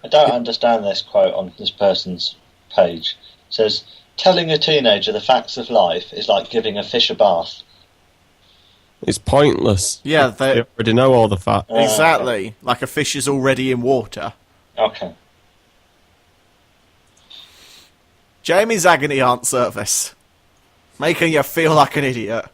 I don't understand this quote on this person's page. It says, telling a teenager the facts of life is like giving a fish a bath. It's pointless. Yeah, they already know all the facts. Exactly. Okay. Like a fish is already in water. Okay. Jamie's agony aunt service. Making you feel like an idiot.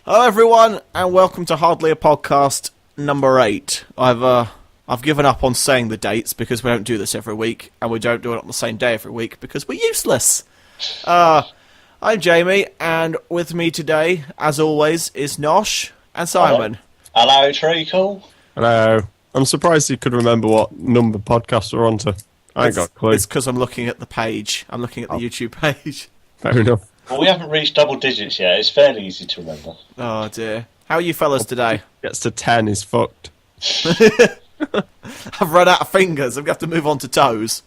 Hello everyone, and welcome to Hardly a Podcast number 8. I've given up on saying the dates because we don't do this every week, and we don't do it on the same day every week because we're useless. I'm Jamie, and with me today, as always, is Nosh and Simon. Hello, Treacle. Hello. I'm surprised you could remember what number podcasts we're on to. I ain't got a clue. It's because I'm looking at the page. I'm looking at the YouTube page. Fair enough. Well, we haven't reached double digits yet. It's fairly easy to remember. Oh dear. How are you fellas today? Gets to 10 is fucked. I've run out of fingers. I'm going to have to move on to toes.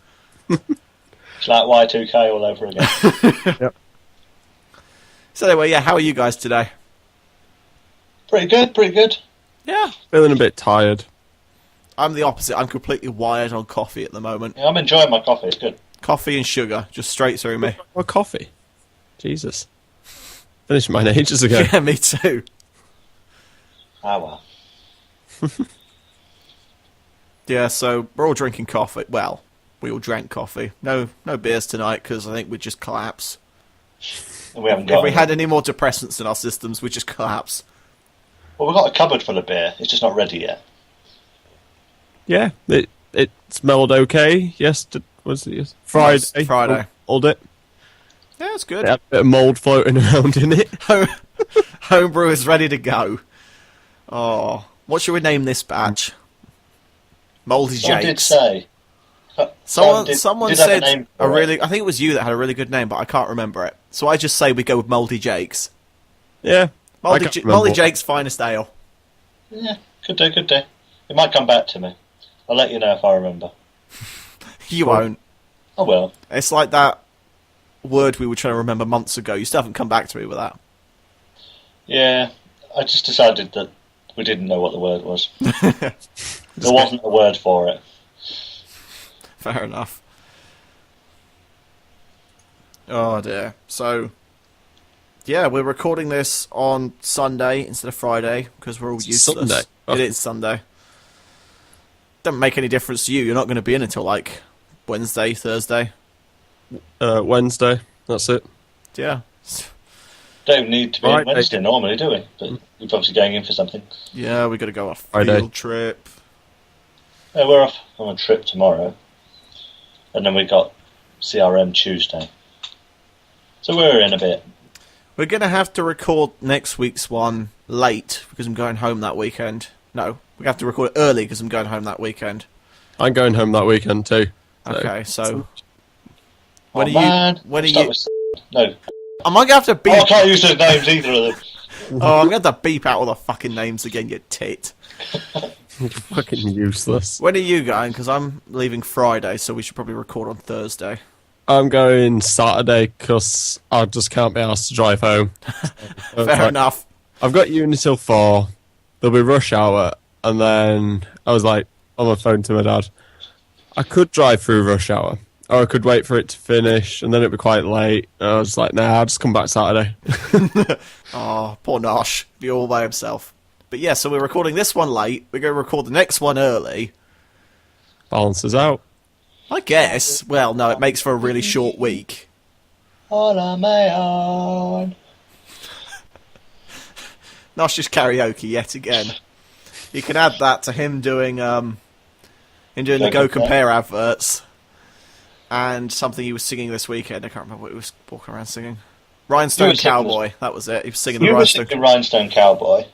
It's like Y2K all over again. Yep. So anyway, yeah, how are you guys today? Pretty good, pretty good. Yeah. Feeling a bit tired. I'm the opposite. I'm completely wired on coffee at the moment. Yeah, I'm enjoying my coffee. It's good. Coffee and sugar, just straight through me. Or coffee. Jesus. Finished mine ages ago. Yeah, me too. Ah, well. Yeah, so we're all drinking coffee. Well, we all drank coffee. No beers tonight because I think we'd just collapse. We haven't got If we any. had any more depressants in our systems, we'd just collapse. Well, we've got a cupboard full of beer. It's just not ready yet. Yeah, it smelled okay. Was it yes? Friday? Yes, Friday. Hold it. Yeah, it's good. It had a bit of mould floating around in it. Homebrew is ready to go. Oh, what should we name this batch? Mouldy Someone did Jakes. say. Someone did have said name a for really. it. I think it was you that had a really good name, but I can't remember it. So I just say we go with Mouldy Jakes. Yeah. Mouldy Jake's finest ale. Yeah, could do, could do. It might come back to me. I'll let you know if I remember. You won't. I will. It's like that word we were trying to remember months ago. You still haven't come back to me with that. Yeah, I just decided that we didn't know what the word was. There wasn't a word for it. Fair enough. Oh dear. So, yeah, we're recording this on Sunday instead of Friday because we're all useless. Sunday. It is Sunday. Doesn't make any difference to you. You're not going to be in until like Wednesday, Thursday. Wednesday. That's it. Yeah. Don't need to be Right, on Wednesday normally, do we? But we're obviously going in for something. Yeah, we got to go on a Friday. field trip. Yeah, we're off on a trip tomorrow. And then we got CRM Tuesday. So we're in a bit. We're going to have to record next week's one late because I'm going home that weekend. No, we have to record it early because I'm going home that weekend. I'm going home that weekend too. Okay, so No. Am I going to have to beep? I can't use those names either of them. Oh, I'm going to have to beep out all the fucking names again, you tit. You're fucking useless. When are you going? Because I'm leaving Friday, so we should probably record on Thursday. I'm going Saturday because I just can't be asked to drive home. Fair enough. I've got uni till 4. There'll be rush hour, and then I was like on my phone to my dad. I could drive through rush hour, or I could wait for it to finish, and then it'd be quite late. And I was like, nah, I'll just come back Saturday. Oh, poor Nosh. Be all by himself. But yeah, so we're recording this one late. We're going to record the next one early. Balances out. I guess. Well, no, it makes for a really short week. All on my own. Nosh just karaoke yet again. You can add that to him doing the Go Compare adverts. And something he was singing this weekend. I can't remember what he was walking around singing. Rhinestone Cowboy. That was it. He was singing the You were Rhinestone. singing Rhinestone Cowboy.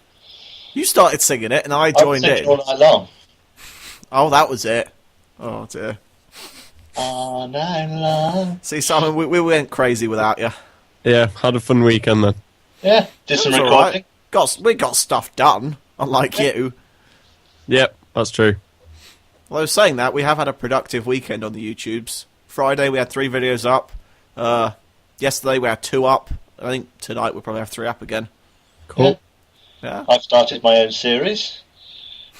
You started singing it, and I I joined was singing in. all night long. Oh, that was it. Oh dear. All night long. See, Simon, we went crazy without you. Yeah, had a fun weekend then. Yeah, did some It was recording. alright. We got stuff done, unlike you. Yep, that's true. Although saying that, we have had a productive weekend on the YouTubes. Friday we had 3 videos up. Yesterday we had 2 up. I think tonight we'll probably have 3 up again. Cool. Yeah. I've started my own series.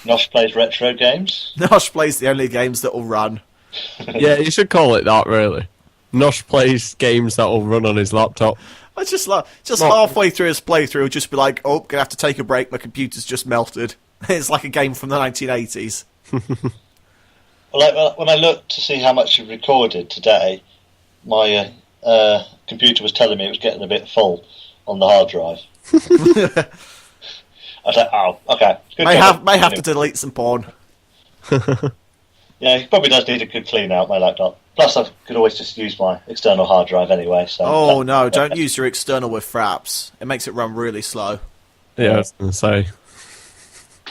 Nosh plays retro games. Nosh plays the only games that will run. Yeah, you should call it that, really. Nosh plays games that will run on his laptop. I just halfway through his playthrough, he'll just be like, "Oh, gonna have to take a break. My computer's just melted." It's like a game from the 1980s. Well, when I looked to see how much you recorded today, my computer was telling me it was getting a bit full on the hard drive. I was like, "Oh, okay." May have to delete some porn. Yeah, he probably does need a good clean out, my laptop. Plus, I could always just use my external hard drive anyway. So. Oh no! Don't use your external with fraps. It makes it run really slow. Yeah, I was going to say.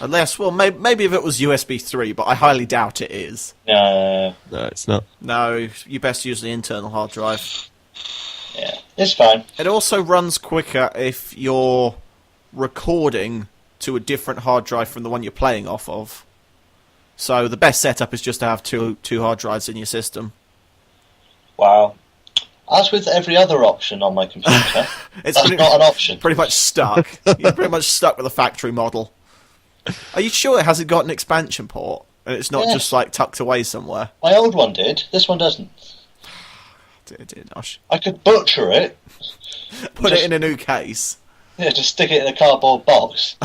Unless, well, maybe if it was USB 3, but I highly doubt it is. No, it's not. No, you best use the internal hard drive. Yeah, it's fine. It also runs quicker if you're recording to a different hard drive from the one you're playing off of. So the best setup is just to have two hard drives in your system. Wow. As with every other option on my computer, that's not an option. Pretty much stuck. You're pretty much stuck with a factory model. Are you sure it hasn't got an expansion port? And it's not just like tucked away somewhere? My old one did. This one doesn't. Dear Nosh. I could butcher it. Put it in a new case. Yeah, just stick it in a cardboard box.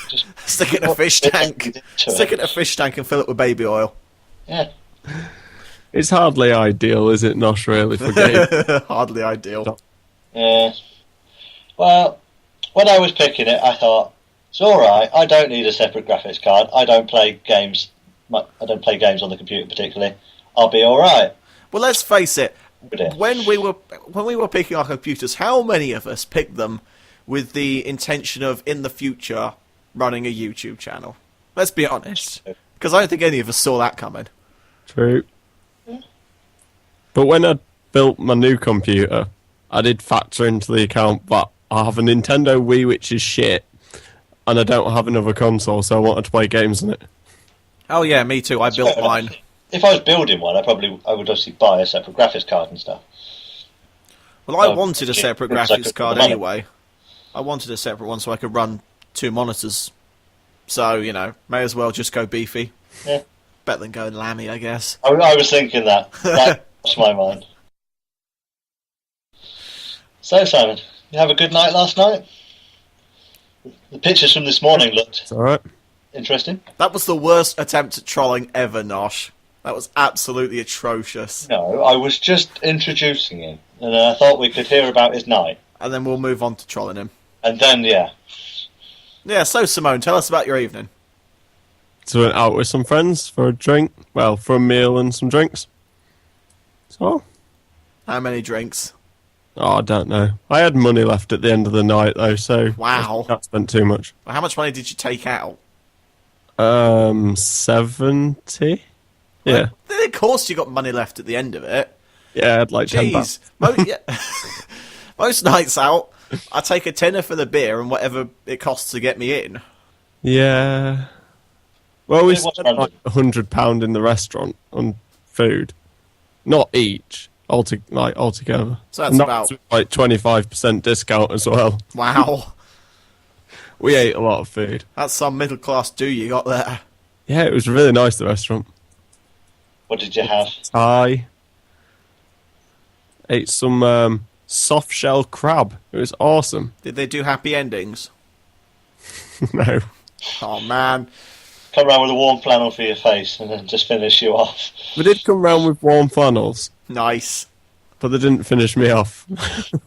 Just Stick it in a fish tank. Stick it in a fish tank and fill it with baby oil. Yeah. It's hardly ideal, is it, Nosh, really, for games? Hardly ideal. Yeah. Well, when I was picking it, I thought, it's alright, I don't need a separate graphics card. I don't play games on the computer particularly. I'll be alright. Well, let's face it. When we were picking our computers, how many of us picked them with the intention of, in the future, running a YouTube channel? Let's be honest. Because I don't think any of us saw that coming. True. But when I built my new computer, I did factor into the account that I have a Nintendo Wii which is shit, and I don't have another console, so I wanted to play games on it. Oh yeah, me too. I built mine. If I was building one, I would obviously buy a separate graphics card and stuff. Well, I wanted a separate graphics card anyway. I wanted a separate one so I could run 2 monitors. So, may as well just go beefy. Yeah. Better than going lammy, I guess. I was thinking that. That crossed my mind. So, Simon, you have a good night last night? The pictures from this morning looked alright. Interesting. That was the worst attempt at trolling ever, Nosh. That was absolutely atrocious. No, I was just introducing him, and I thought we could hear about his night. And then we'll move on to trolling him. And then, yeah. Yeah, so Simone, tell us about your evening. So went out with some friends for a drink. Well, for a meal and some drinks. So. How many drinks? Oh, I don't know. I had money left at the end of the night, though, so... Wow. I not spent too much. Well, how much money did you take out? 70? Yeah. Well, of course you got money left at the end of it. Yeah, I had like Jeez. £10. Most nights out, I take a tenner for the beer and whatever it costs to get me in. Yeah. Well, we spent like £100 in the restaurant on food. Not each, altogether. So that's about... like 25% discount as well. Wow. We ate a lot of food. That's some middle class do you got there. Yeah, it was really nice, the restaurant. What did you have? Thai. Ate some soft shell crab. It was awesome. Did they do happy endings? No. Oh, man. Come round with a warm flannel for your face and then just finish you off. We did come round with warm flannels. Nice. But they didn't finish me off.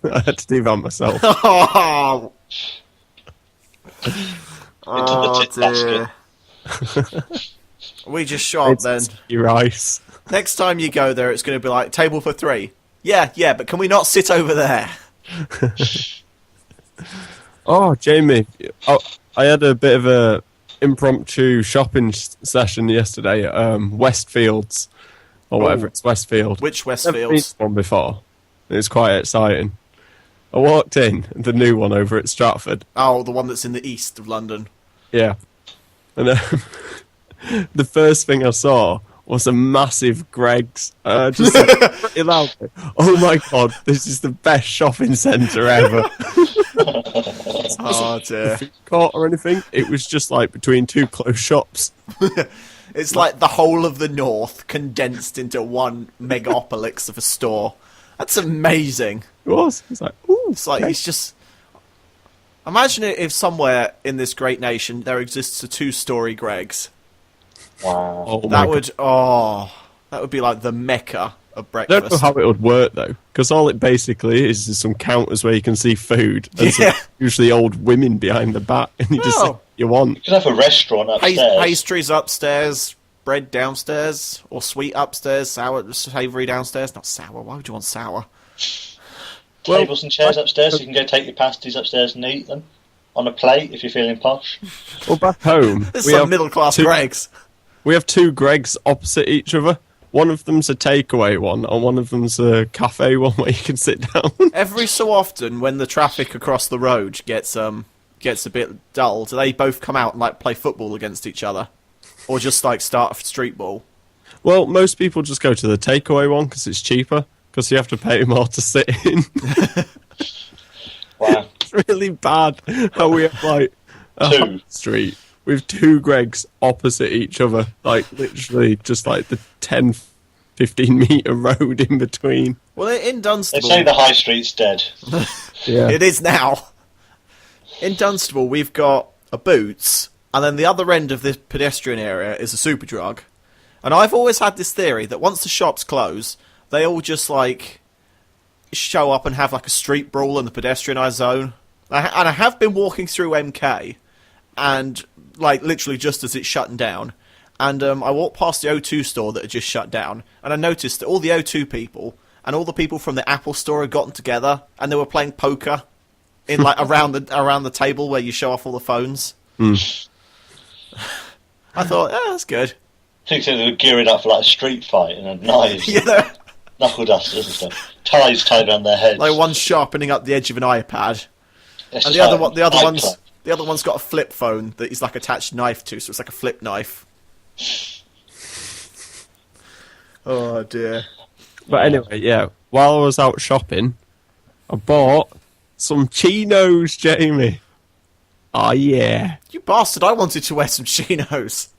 I had to do that myself. Oh, Into the tit basket. We just shot then. Rice. Next time you go there, it's going to be like, table for 3. Yeah, but can we not sit over there? Oh, Jamie. I had a bit of a impromptu shopping session yesterday at Westfields. Or whatever, it's Westfield. Which Never been Westfields? to one before. It's quite exciting. I walked in, the new one over at Stratford. Oh, the one that's in the east of London. Yeah. And the first thing I saw was a massive Greggs. Just said pretty loudly, "Oh my god, this is the best shopping centre ever." Oh dear. Food court or anything. It was just like between two closed shops. It's like the whole of the north condensed into one megapolis of a store. That's amazing. It was. It's like, ooh. It's like it's just. Imagine it if somewhere in this great nation there exists a 2-story Greggs. Wow. Oh my That God. that would be like the mecca of I don't know breakfast. how it would work though, because all it basically is some counters where you can see food, and some Yeah. usually old women behind the back, and you just say Oh. what you want. You could have a restaurant upstairs. Pastries upstairs, bread downstairs, or sweet upstairs, sour, savoury downstairs. Not sour. Why would you want sour? Tables and chairs upstairs, so you can go take your pasties upstairs and eat them on a plate if you're feeling posh. Well, back home, This is we some have middle class two- Greggs. We have two Greggs opposite each other. One of them's a takeaway one, and one of them's a cafe one where you can sit down. Every so often, when the traffic across the road gets a bit dull, do they both come out and like play football against each other, or just like start a street ball? Well, most people just go to the takeaway one because it's cheaper, because you have to pay more to sit in. Wow. It's really bad how we have like a Two. high street with two Greggs opposite each other, like literally just like the 10, 15 metre road in between. Well, in They Dunstable, say the high street's dead. Yeah. it is now. In Dunstable, we've got a Boots, and then the other end of the pedestrian area is a Superdrug. And I've always had this theory that once the shops close, they all just like show up and have like a street brawl in the pedestrianised zone. And I have been walking through MK, and like literally just as it's shutting down, and I walked past the O2 store that had just shut down, and I noticed that all the O2 people and all the people from the Apple store had gotten together, and they were playing poker in like around the table where you show off all the phones. I thought, that's good. I think they were gearing up for like a street fight and had knives, You know, knuckle dusters and stuff, ties tied around their heads. like one's sharpening up the edge of an iPad, It's and just the other like one, nightclub. the other one's got a flip phone that is like attached knife to, so it's like a flip knife. Oh dear. But anyway, yeah, while I was out shopping, I bought some chinos, Jamie. Oh, yeah. You bastard, I wanted to wear some chinos.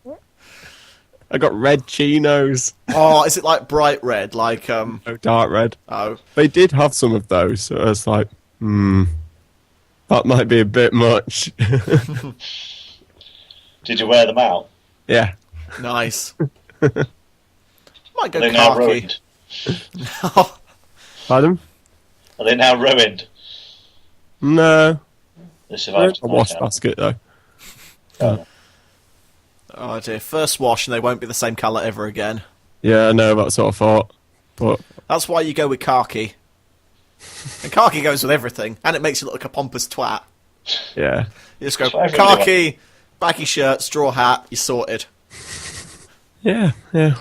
I got red chinos. Oh, is it like bright red? Like, Oh, dark red. oh. They did have some of those, so I was like, that might be a bit much. Did you wear them out? Yeah. Nice. Might go Are they now khaki. ruined? Pardon? Are they now ruined? No. They A survived. wash basket, though. Oh dear, first wash and they won't be the same colour ever again. Yeah, I know, that's what I thought. But, That's why you go with khaki. And khaki goes with everything, and it makes you look like a pompous twat. yeah. You just go That's what everybody khaki, baggy shirt, straw hat, you're sorted. Yeah.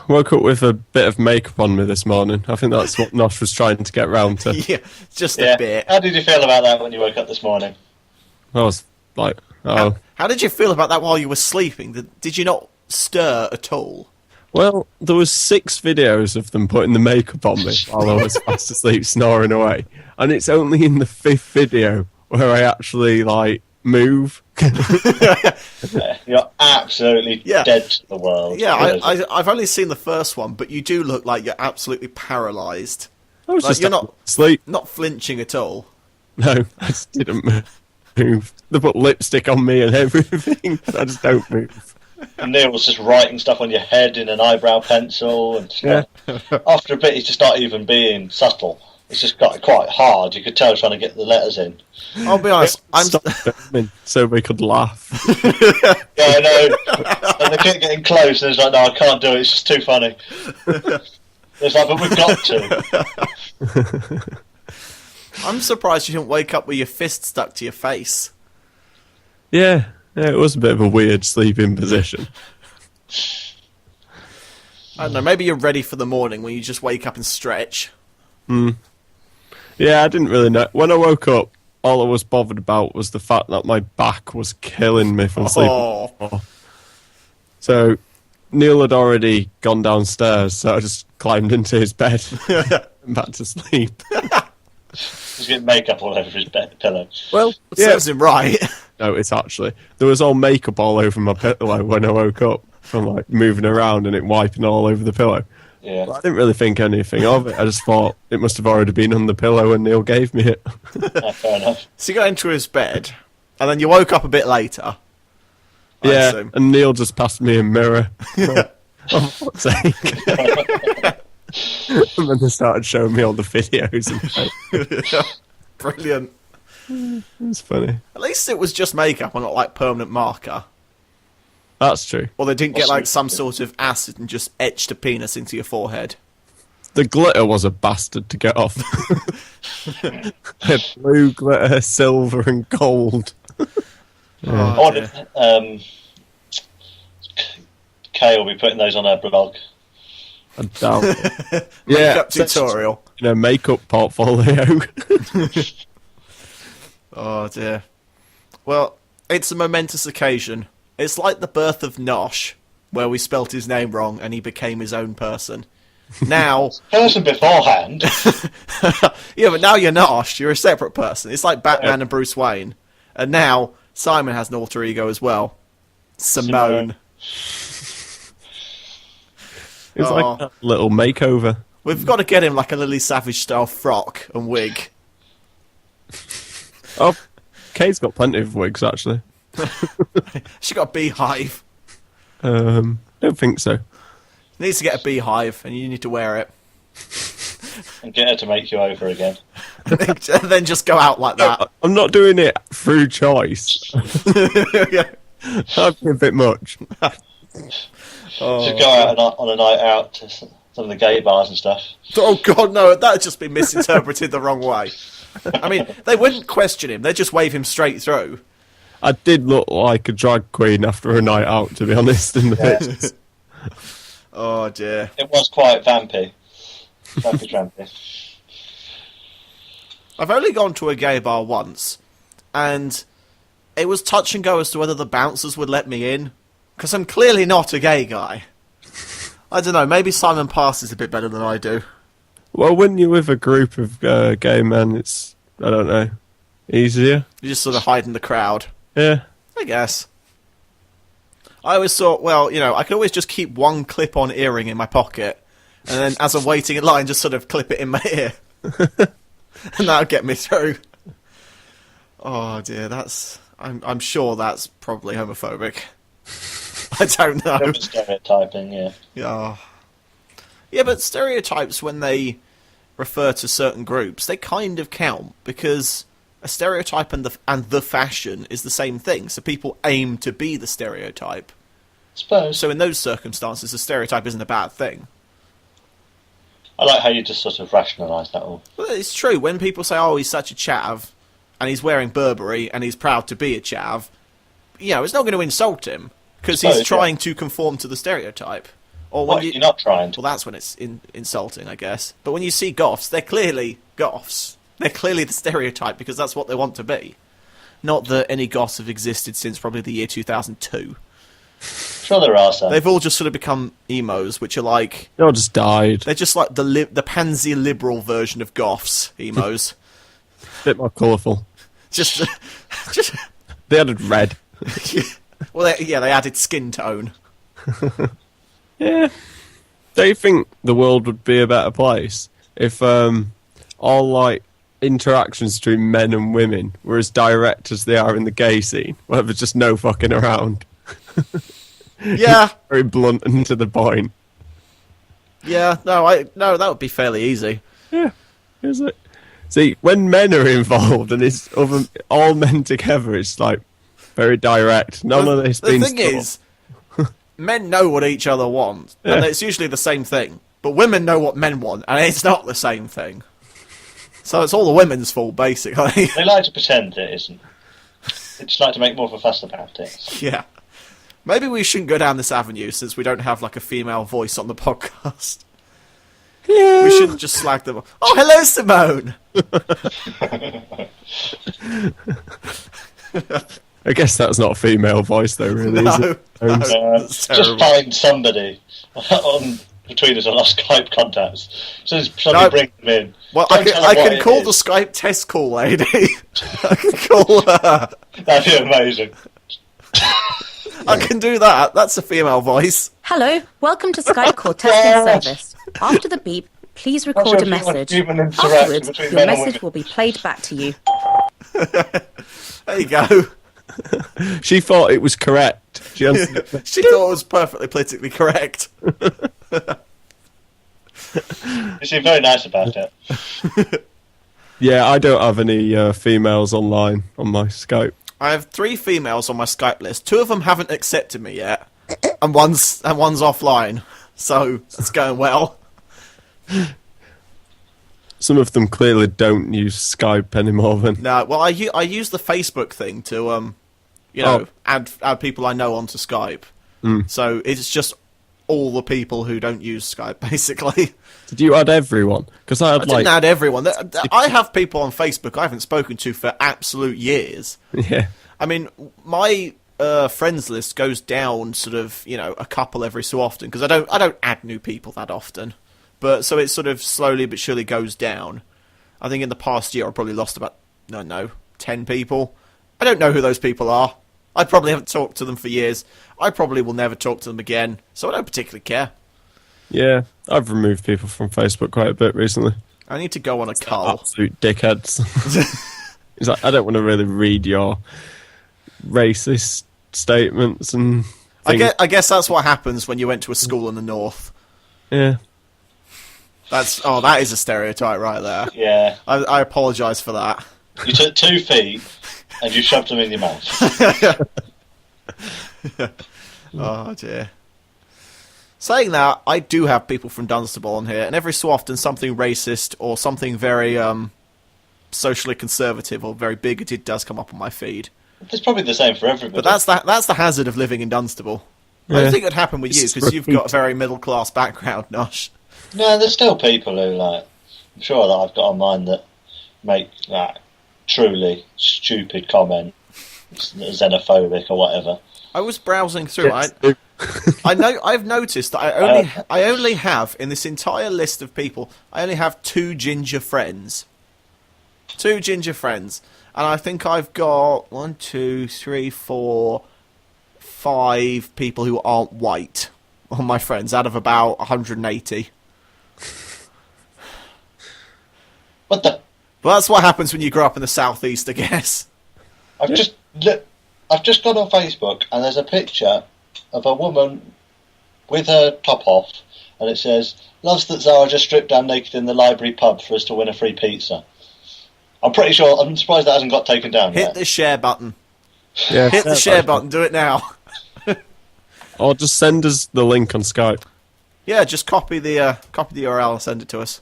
Woke up with a bit of makeup on me this morning. I think that's what Nosh was trying to get round to. Yeah, just Yeah. a bit. How did you feel about that when you woke up this morning? I was like, oh. How did you feel about that while you were sleeping? Did you not stir at all? Well, there was 6 videos of them putting the makeup on me while I was fast asleep snoring away. And it's only in the 5th video where I actually, like, move. Yeah, you're absolutely Yeah. dead to the world. Yeah, Really. I've only seen the first one, but you do look like you're absolutely paralysed. I was Like, just you're not- asleep. Not flinching at all. No, I just didn't move. They put lipstick on me and everything. I just don't move. And Neil was just writing stuff on your head in an eyebrow pencil and stuff. After a bit, it's just not even being subtle. It's just got quite hard. You could tell trying to get the letters in. I'll be honest, I'm Stop filming so we could laugh. Yeah, I know. And they kept getting close, and it's like, no, I can't do it. It's just too funny. It's like, but we've got to. I'm surprised you didn't wake up with your fist stuck to your face. Yeah, it was a bit of a weird sleeping position. I don't know, maybe you're ready for the morning when you just wake up and stretch. Yeah, I didn't really know. When I woke up, all I was bothered about was the fact that my back was killing me from sleeping. So Neil had already gone downstairs, so I just climbed into his bed and back to sleep. He's getting makeup all over his pillow. Well, Serves him right. No, it's actually there was all makeup all over my pillow when I woke up from like moving around and it wiping all over the pillow. Yeah. But I didn't really think anything of it. I just thought it must have already been on the pillow when Neil gave me it. Fair enough. So you got into his bed, and then you woke up a bit later. I Yeah, assume. and Neil just passed me a mirror. Oh, for fuck's sake. And then they started showing me all the videos. And Brilliant. it was funny. At least it was just makeup and not like permanent marker. That's true. Or they didn't get like some sort of acid and just etched a penis into your forehead. The glitter was a bastard to get off. Blue glitter, silver and gold. I wonder if Kay will be putting those on her blog. I doubt it. Makeup tutorial. Makeup portfolio. Oh dear. Well, it's a momentous occasion. It's like the birth of Nosh, where we spelt his name wrong and he became his own person. Now... Person beforehand. Yeah, but now you're Nosh. You're a separate person. It's like Batman and Bruce Wayne. And now Simon has an alter ego as well. Simone. It's like a little makeover. We've got to get him like a Lily Savage style frock and wig. Oh, Kay's got plenty of wigs, actually. She got a beehive. Don't think so. Needs to get a beehive, and you need to wear it. And get her to make you over again. And then just go out like that. I'm not doing it through choice. Yeah. That'd be a bit much. Should go out on a night out to some of the gay bars and stuff. Oh god, no, that had just been misinterpreted the wrong way. I mean, they wouldn't question him, they'd just wave him straight through. I did look like a drag queen after a night out, to be honest, in the pictures. Oh dear. It was quite vampy. Vampy. I've only gone to a gay bar once, and it was touch and go as to whether the bouncers would let me in, because I'm clearly not a gay guy. I don't know, maybe Simon passes a bit better than I do. Well, when you're with a group of gay men, it's, I don't know, easier. You just sort of hide in the crowd. Yeah. I guess. I always thought, well, you know, I could always just keep one clip-on earring in my pocket, and then as I'm waiting in line, just sort of clip it in my ear. And that would get me through. Oh dear, I'm sure that's probably homophobic. I don't know. Stereotyping, yeah. Yeah, but stereotypes, when they refer to certain groups, they kind of count, because a stereotype and the fashion is the same thing, so people aim to be the stereotype. Suppose. So in those circumstances, a stereotype isn't a bad thing. I like how you just sort of rationalise that all. Well, it's true. When people say, oh, he's such a chav, and he's wearing Burberry, and he's proud to be a chav, you know, it's not going to insult him, because he's trying to conform to the stereotype. Or when you're not trying to. Well, that's when it's insulting, I guess. But when you see goths, they're clearly goths. They're clearly the stereotype, because that's what they want to be. Not that any goths have existed since probably the year 2002. Sure there are some. They've all just sort of become emos, which are like... They all just died. They're just like the pansy liberal version of goths, emos. Bit more colourful. just... They added red. Well, they added skin tone. Yeah. Don't you think the world would be a better place if all like interactions between men and women were as direct as they are in the gay scene, where there's just no fucking around? Yeah. Very blunt and to the point. Yeah, no, that would be fairly easy. Yeah, is it? See, when men are involved and it's all men together, it's like very direct. None of this. The thing is, men know what each other want, and it's usually the same thing. But women know what men want, and it's not the same thing. So it's all the women's fault, basically. They like to pretend it isn't. They just like to make more of a fuss about it. Yeah. Maybe we shouldn't go down this avenue, since we don't have like a female voice on the podcast. We shouldn't just slag them off. Oh, hello, Simone! I guess that's not a female voice, though, really, is it? That's just find somebody between us on our Skype contacts. So somebody brings them in. Well, Don't tell them I what can it call is. the Skype test call lady. I can call her. That'd be amazing. I can do that. That's a female voice. Hello, welcome to Skype call testing service. After the beep, please record sure a if you want message. human interaction Afterwards, between your men and message women. will be played back to you. There you go. She thought it was correct. She answered it. She thought it was perfectly politically correct. You seem very nice about it. Yeah, I don't have any females online on my Skype. I have 3 females on my Skype list. 2 of them haven't accepted me yet, and one's offline. So it's going well. Some of them clearly don't use Skype anymore. Then No, well, I use the Facebook thing to add people I know onto Skype. So it's just all the people who don't use Skype, basically. did you add everyone? Because I had I didn't add everyone. I have people on Facebook I haven't spoken to for absolute years. yeah. I mean, my friends list goes down sort of, a couple every so often, because I don't add new people that often. But so it sort of slowly but surely goes down. I think in the past year I probably lost about, 10 people. I don't know who those people are. I probably haven't talked to them for years. I probably will never talk to them again, so I don't particularly care. Yeah, I've removed people from Facebook quite a bit recently. I need to go on a cull. Absolute dickheads. It's like, I don't want to really read your racist statements and things. I guess that's what happens when you went to a school in the north. Yeah. That is a stereotype right there. Yeah. I apologise for that. You took 2 feet and you shoved them in your mouth. Oh dear. Saying that, I do have people from Dunstable on here, and every so often something racist or something very socially conservative or very bigoted does come up on my feed. It's probably the same for everybody. But that's the hazard of living in Dunstable. I don't Yeah. think it'd happen with you, because you've got a very middle-class background, Nosh. No, there's still people who, I'm sure that I've got on mine that make, truly stupid comments, xenophobic or whatever. I was browsing through. I've noticed that I only have, in this entire list of people, I only have 2 ginger friends. 2 ginger friends. And I think I've got 1, 2, 3, 4, 5 people who aren't white on my friends out of about 180. What the? Well, that's what happens when you grow up in the southeast, I guess. I've just gone on Facebook and there's a picture of a woman with her top off, and it says, "Loves that Zara just stripped down naked in the library pub for us to win a free pizza." I'm surprised that hasn't got taken down Hit yet. the share button. Yeah. Hit the share button. Do it now. Or just send us the link on Skype. Yeah, just copy the URL and send it to us.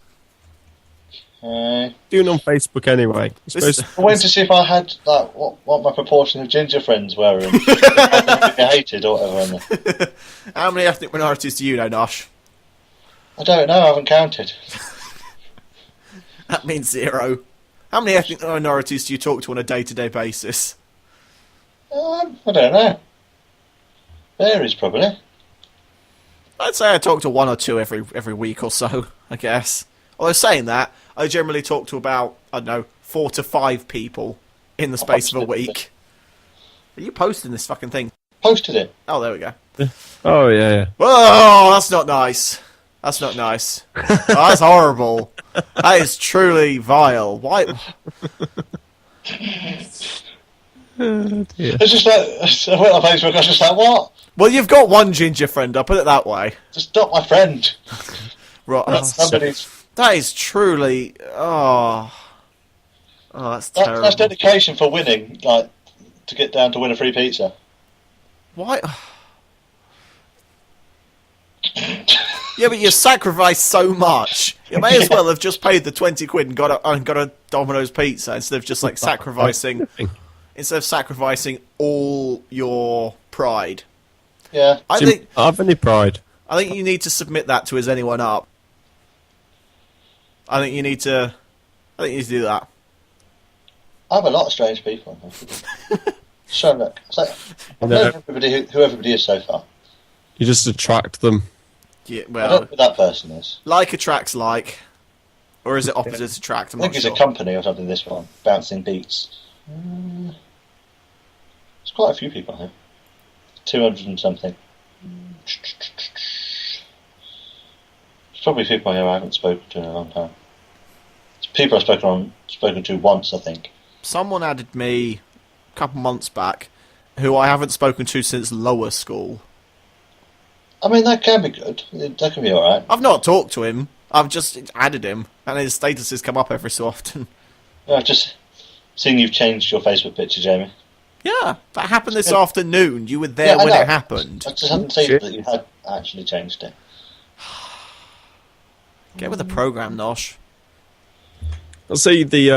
Do it on Facebook anyway. I went to see if I had what my proportion of ginger friends were and if they hated or whatever. How many ethnic minorities do you know, Nosh? I don't know. I haven't counted. That means 0. How many ethnic minorities do you talk to on a day-to-day basis? I don't know. Varies probably. I'd say I talk to 1 or 2 every week or so, I guess. Although saying that, I generally talk to about, 4 to 5 people in the space of a week. Are you posting this fucking thing? Posted it. Oh, there we go. Oh, yeah. Oh, that's not nice. That's not nice. Oh, that's horrible. That is truly vile. Why? It's just like, I went on Facebook, I was just like, what? Well, you've got 1 ginger friend, I'll put it that way. Just not my friend. Right. That's somebody's. That is truly... Oh, that's terrible. That's dedication for winning, to get down to win a free pizza. Why? Yeah, but you sacrificed so much. You may as well have just paid the 20 quid and got a Domino's pizza instead of just sacrificing all your pride. Yeah. I Do you think have any pride? you need to submit that to Is Anyone Up. I think you need to do that. I have a lot of strange people. So look, I know who everybody is so far. You just attract them. Yeah, I don't well, know who that person is. like attracts like, or is it opposites attract? I'm I think not it's sure. a company or something. This one, Bouncing Beats. There's quite a few people here. 200 and something. There's probably people here I haven't spoken to in a long time. It's people I've spoken to once, I think. Someone added me a couple months back, who I haven't spoken to since lower school. I mean, that can be good. That can be alright. I've not talked to him. I've just added him, and his statuses come up every so often. I've just seen you've changed your Facebook picture, Jamie. Yeah, that happened this afternoon. You were there Yeah, I when know. it happened. I just hadn't seen that you had actually changed it. Get with the program, Nosh. I see the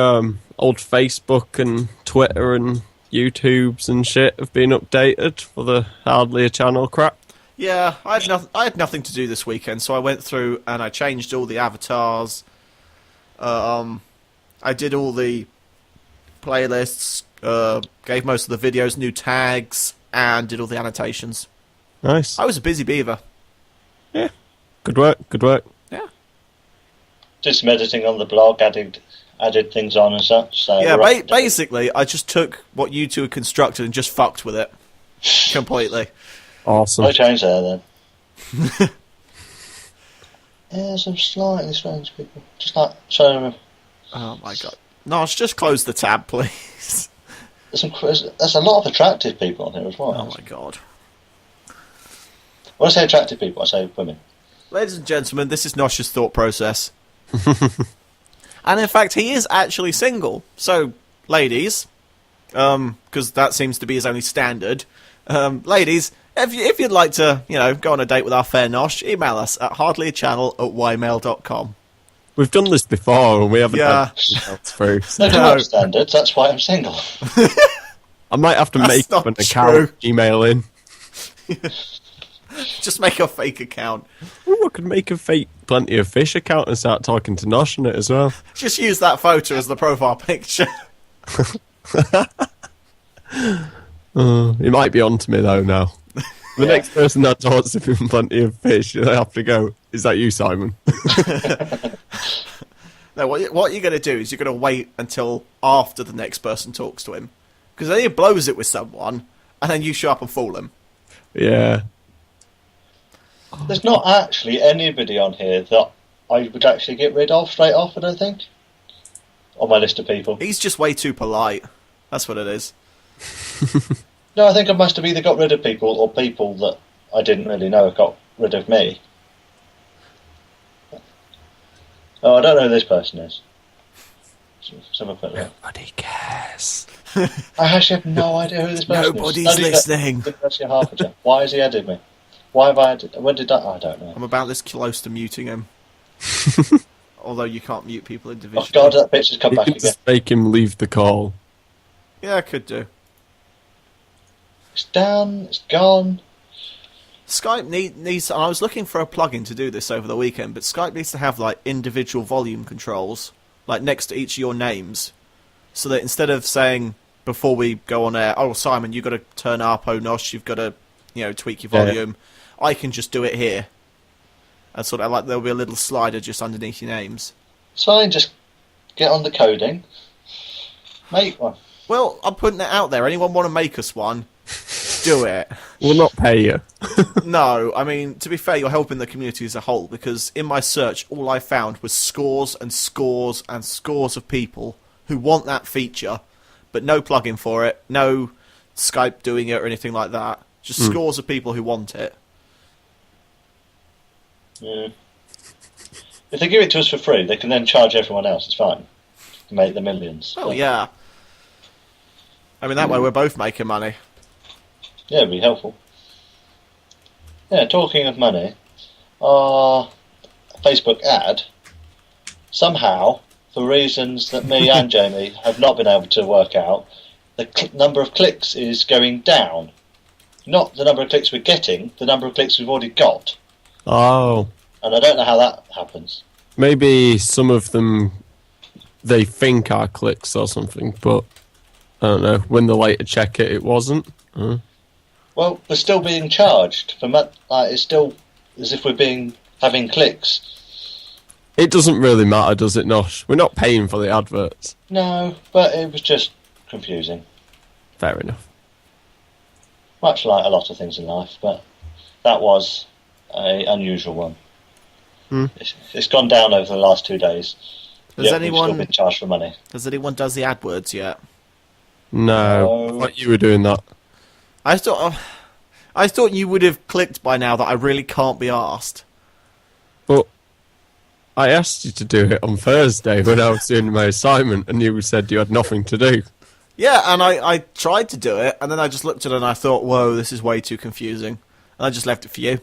old Facebook and Twitter and YouTubes and shit have been updated for the Hardly a Channel crap. Yeah, I had nothing to do this weekend, so I went through and I changed all the avatars. I did all the playlists, gave most of the videos new tags, and did all the annotations. Nice. I was a busy beaver. Yeah. Good work. Good work. Yeah. Did some editing on the blog, added things on and such. So Yeah, right. basically, I just took what you two had constructed and just fucked with it. Completely. Awesome. No change there then. Yeah, some slightly strange people. Just like showing them. Oh my god. Nosh, just close the tab, please. There's a lot of attractive people on here as well. Oh my god. When I say attractive people, I say women. Ladies and gentlemen, this is Nosh's thought process. And in fact, he is actually single. So, ladies, because that seems to be his only standard, ladies, if you'd like to, go on a date with our fair Nosh, email us at hardlyachannel@ymail.com. We've done this before and we haven't Yeah. had emails through. So I do have standards, that's why I'm single. I might have to That's make not up an true. account, email in. Just make a fake account. Ooh, I could make a fake Plenty of Fish account and start talking to Nosh on it as well. Just use that photo as the profile picture. He might be on to me though now. The next person that talks to him in Plenty of Fish, I have to go, is that you, Simon? No, what you're going to do is you're going to wait until after the next person talks to him. Because then he blows it with someone, and then you show up and fool him. Yeah. There's not actually anybody on here that I would actually get rid of straight off, I don't think. On my list of people. He's just way too polite. That's what it is. No, I think I must have either got rid of people or people that I didn't really know have got rid of me. Oh, I don't know who this person is. Let's have a quick look. Nobody cares. I actually have no idea who this person Nobody's is. listening. Why has he added me? Why have I added... When did that... I don't know. I'm about this close to muting him. Although you can't mute people Oh individually. god, that picture's come You back can again. just make him leave the call. Yeah, I could do. It's down, it's gone. Skype needs... I was looking for a plugin to do this over the weekend, but Skype needs to have, individual volume controls, next to each of your names, so that instead of saying, before we go on air, oh, Simon, you've got to turn up, oh, Nosh, you've got to, tweak your volume, I can just do it here. And sort of, there'll be a little slider just underneath your names. It's fine, just get on the coding. Make one. Well, I'm putting it out there. Anyone want to make us one? Do it. We'll not pay you. No, I mean, to be fair, you're helping the community as a whole, because in my search, all I found was scores and scores and scores of people who want that feature, but no plugin for it, no Skype doing it or anything like that. Just scores of people who want it. Yeah. If they give it to us for free, they can then charge everyone else. It's fine. Make the millions. Oh, yeah. I mean, that way we're both making money. Yeah, it'd be helpful. Yeah, talking of money, our Facebook ad, somehow, for reasons that me and Jamie have not been able to work out, the number of clicks is going down. Not the number of clicks we're getting, the number of clicks we've already got. Oh. And I don't know how that happens. Maybe some of them, they think are clicks or something, but I don't know. When they later check it, it wasn't. Well, we're still being charged for it's still as if we're having clicks. It doesn't really matter, does it, Nosh? We're not paying for the adverts. No, but it was just confusing. Fair enough. Much like a lot of things in life, but that was an unusual one. It's gone down over the last 2 days. Has We've anyone still been charged for money? Has anyone does the AdWords yet? No, I thought you were doing that. I thought you would have clicked by now that I really can't be asked. But I asked you to do it on Thursday when I was doing my assignment, and you said you had nothing to do. Yeah, and I tried to do it, and then I just looked at it and I thought, whoa, this is way too confusing. And I just left it for you.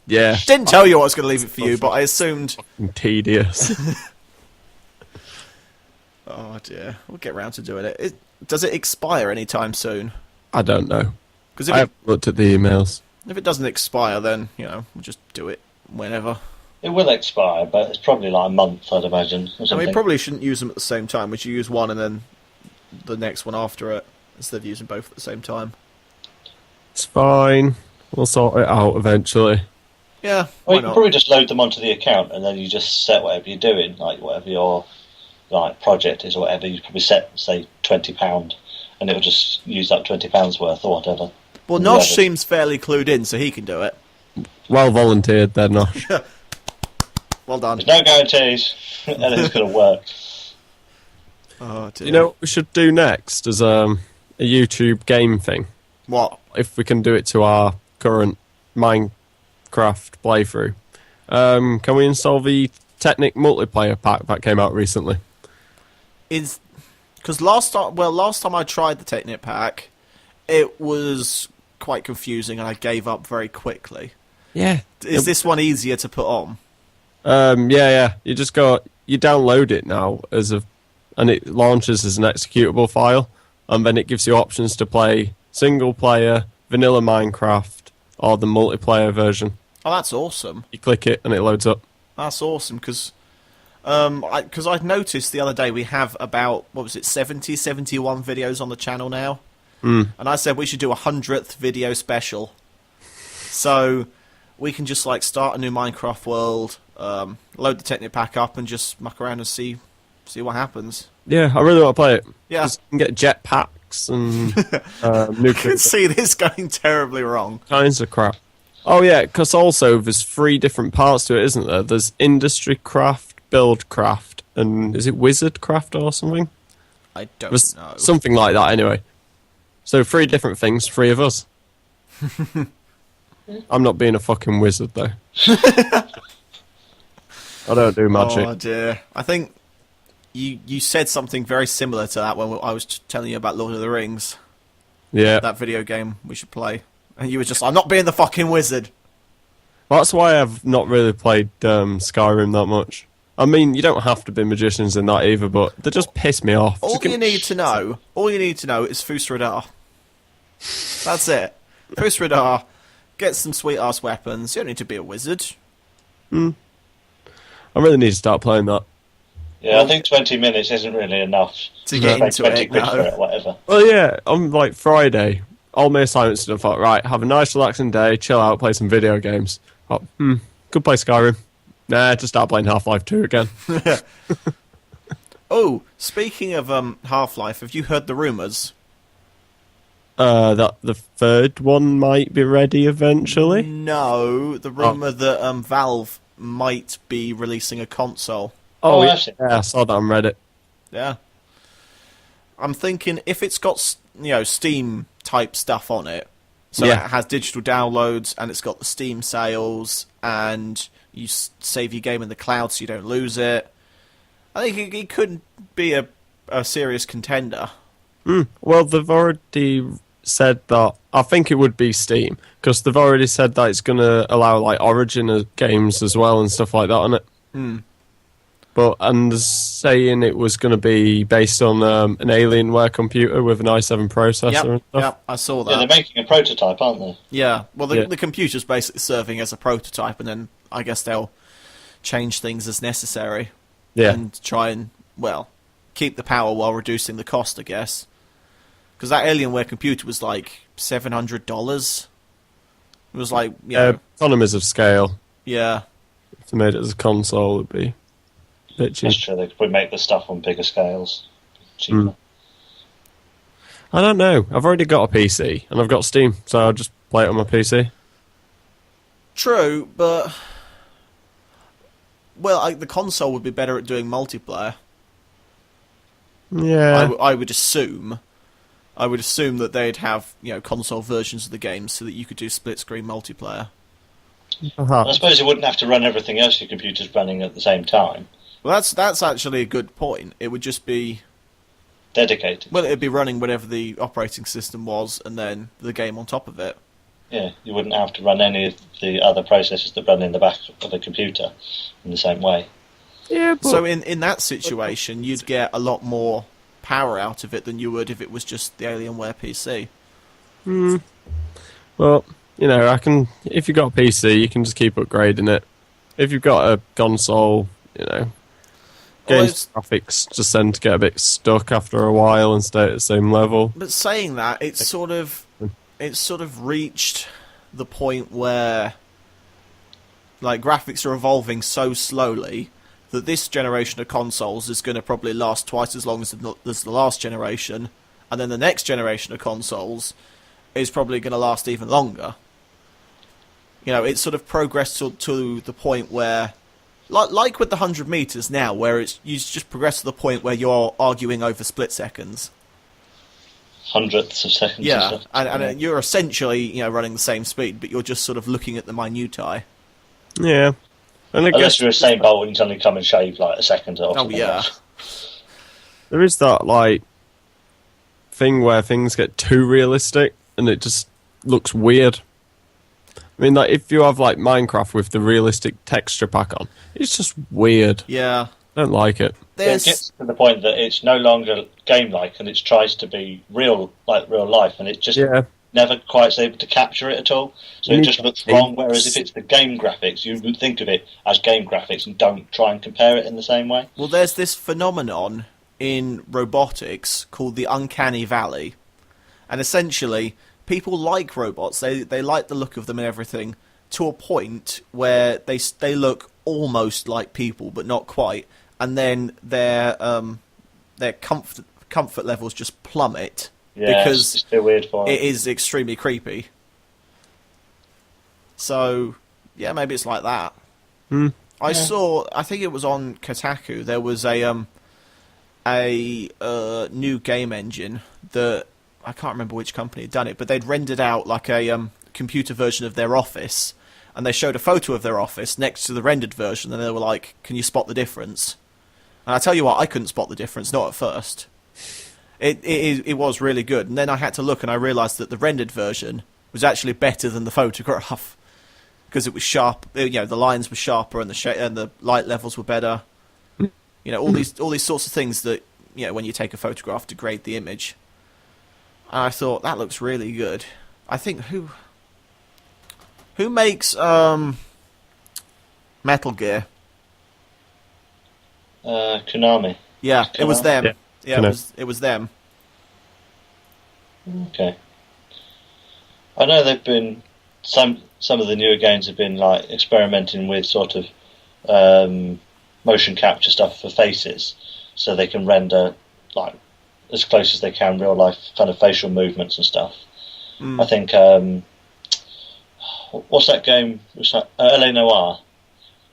Yeah. Didn't tell you I was going to leave it for you, but I assumed... Tedious. Oh dear, we'll get round to doing it. Does it expire anytime soon? I don't know. Because I haven't looked at the emails. if it doesn't expire, then, we'll just do it whenever. It will expire, but it's probably like a month, I'd imagine. Or And something. we probably shouldn't use them at the same time. We should use one and then the next one after it, instead of using both at the same time. It's fine. We'll sort it out eventually. Yeah, Well, why you can not? probably just load them onto the account, and then you just set whatever you're doing, like whatever your project is or whatever. You probably set, say, £20, and it'll just use that £20 worth or whatever. Well, Nosh seems fairly clued in, so he can do it. Well volunteered there, Nosh. Well done. There's no guarantees, and it's going to work. Oh, dear. You know what we should do next as a YouTube game thing? What? If we can do it to our current Minecraft playthrough. Can we install the Technic multiplayer pack that came out recently? Because last time I tried the Technic pack, it was quite confusing and I gave up very quickly. Yeah. Is this one easier to put on? Yeah. You download it now and it launches as an executable file, and then it gives you options to play single player, vanilla Minecraft, or the multiplayer version. Oh, that's awesome. You click it and it loads up. That's awesome, because I'd noticed the other day we have about, 70, 71 videos on the channel now. And I said we should do a 100th video special. So we can just start a new Minecraft world, load the Technic pack up and just muck around and see what happens. Yeah, I really want to play it. Yeah. You can get jetpacks and I nuclear can see this going terribly wrong. kinds of crap. Oh yeah, because also there's 3 different parts to it, isn't there? There's Industry Craft, Build Craft, and is it Wizard Craft or something? I don't There's know. something like that anyway. So 3 different things, 3 of us. I'm not being a fucking wizard though. I don't do magic. Oh dear. I think you said something very similar to that when I was telling you about Lord of the Rings, Yeah. that video game we should play. And you were just, I'm not being the fucking wizard. That's why I've not really played Skyrim that much. I mean, you don't have to be magicians in that either, but they just piss me off. All you need to know is Fus Radar. That's it. Fus Radar, get some sweet-ass weapons. You don't need to be a wizard. I really need to start playing that. Yeah, I think 20 minutes isn't really enough To get pay into 20 it, quid no. for it, whatever. Well, yeah, on Friday, all my assignments and I thought, right, have a nice relaxing day, chill out, play some video games. Thought, could play Skyrim. Nah, just start playing Half-Life 2 again. Oh, speaking of Half-Life, have you heard the rumours? That the 3rd one might be ready eventually. No, the rumour that Valve might be releasing a console. Oh, yeah, I've seen I saw that on Reddit. Yeah. I'm thinking if it's got, Steam type stuff on it, so Yeah. it has digital downloads and it's got the Steam sales and you save your game in the cloud so you don't lose it, I think it could be a serious contender. Well, they've already said that. I think it would be Steam, because they've already said that it's going to allow Origin games as well and stuff like that on it. And saying it was going to be based on an Alienware computer with an i7 processor and stuff. Yep, I saw Yeah, that. they're making a prototype, aren't they? Yeah, well, Yeah. the computer's basically serving as a prototype, and then I guess they'll change things as necessary. Yeah. And try and, well, keep the power while reducing the cost, I guess. Because that Alienware computer was like $700. It was like, you know, economies of scale. yeah. If they made it as a console, it'd be a bit cheap. That's true. They could make the stuff on bigger scales cheaper. I don't know. I've already got a PC, and I've got Steam, so I'll just play it on my PC. True, but... Well, the console would be better at doing multiplayer. Yeah. I would assume. I would assume that they'd have, you know, console versions of the game so that you could do split-screen multiplayer. I suppose it wouldn't have to run everything else your computer's running at the same time. Well, that's actually a good point. It would just be... Dedicated. Well, it'd be running whatever the operating system was, and then the game on top of it. Yeah, you wouldn't have to run any of the other processes that run in the back of the computer in the same way. Yeah, but... So in that situation, you'd get a lot more power out of it than you would if it was just the Alienware PC. Well, you know, if you've got a PC, you can just keep upgrading it. If you've got a console, you know, games graphics just tend to get a bit stuck after a while and stay at the same level. But saying that, it's sort of reached the point where, like, graphics are evolving so slowly that this generation of consoles is going to probably last twice as long as the last generation, and then the next generation of consoles is probably going to last even longer. You know, it's sort of progressed to the point where, like with the 100 meters now, where you just progress to the point where you're arguing over split seconds. Hundredths of seconds. Yeah, and you're essentially, you know, running the same speed, but you're just sort of looking at the minutiae. Yeah. And unless you're a Usain Bolt and you suddenly come and shave like a second off. Oh, yeah. There is that, like, thing where things get too realistic and it just looks weird. I mean, like, if you have, like, Minecraft with the realistic texture pack on, it's just weird. Yeah. I don't like it. It gets to the point that it's no longer game-like and it tries to be real, like real life, and it just never quite is able to capture it at all. So it just looks wrong, whereas if it's the game graphics, you would think of it as game graphics and don't try and compare it in the same way. Well, there's this phenomenon in robotics called the uncanny valley. And essentially, people like robots. They like the look of them and everything to a point where they look almost like people, but not quite. And then their comfort levels just plummet. Yeah, because it's too weird for it is extremely creepy. So, yeah, maybe it's like that. I saw, I think it was on Kotaku, there was a new game engine that, I can't remember which company had done it, but they'd rendered out like a computer version of their office, and they showed a photo of their office next to the rendered version, and they were like, can you spot the difference? And I tell you what, I couldn't spot the difference, not at first. It was really good, and then I had to look, and I realised that the rendered version was actually better than the photograph because it was sharp. You know, the lines were sharper, and the light levels were better. You know, all these sorts of things that, you know, when you take a photograph, degrade the image. And I thought that looks really good. I think who makes Metal Gear? Konami. Yeah, Konami? it was them. Yeah, it was them. Okay. I know they've been some of the newer games have been like experimenting with sort of motion capture stuff for faces, so they can render like as close as they can real life kind of facial movements and stuff. I think what's that game? LA Noire.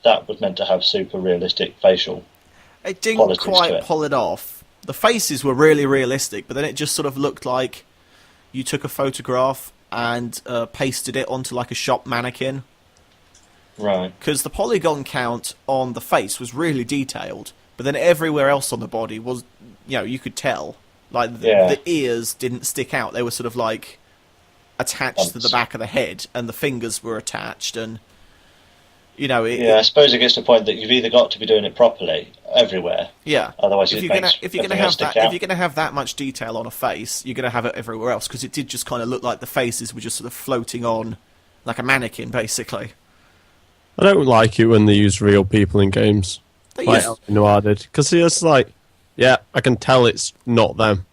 That was meant to have super realistic facial. It didn't quite pull it off. The faces were really realistic, but then it just sort of looked like you took a photograph and pasted it onto like a shop mannequin. Right. Because the polygon count on the face was really detailed, but then everywhere else on the body was, you know, you could tell. Like, the ears didn't stick out. They were sort of like attached to the back of the head, and the fingers were attached, and, you know... I suppose it gets to the point that you've either got to be doing it properly everywhere. Yeah. Otherwise, if you're going to have that much detail on a face, you're going to have it everywhere else, because it did just kind of look like the faces were just sort of floating on like a mannequin, basically. I don't like it when they use real people in games. They Like use- Noir did. Because it's like, yeah, I can tell it's not them.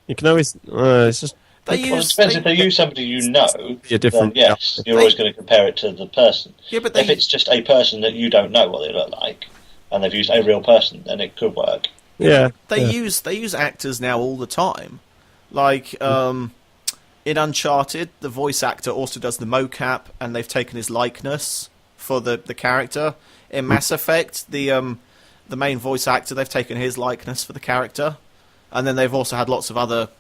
You can always... it's just... They Well, it use. depends if they use somebody you know. Be a different... Then yes, you're always going to compare it to the person. Yeah, but If it's just a person that you don't know what they look like, and they've used a real person, then it could work. Yeah. They use actors now all the time. Like in Uncharted, the voice actor also does the mocap, and they've taken his likeness for the character. In Mass Effect, the main voice actor, they've taken his likeness for the character, and then they've also had lots of other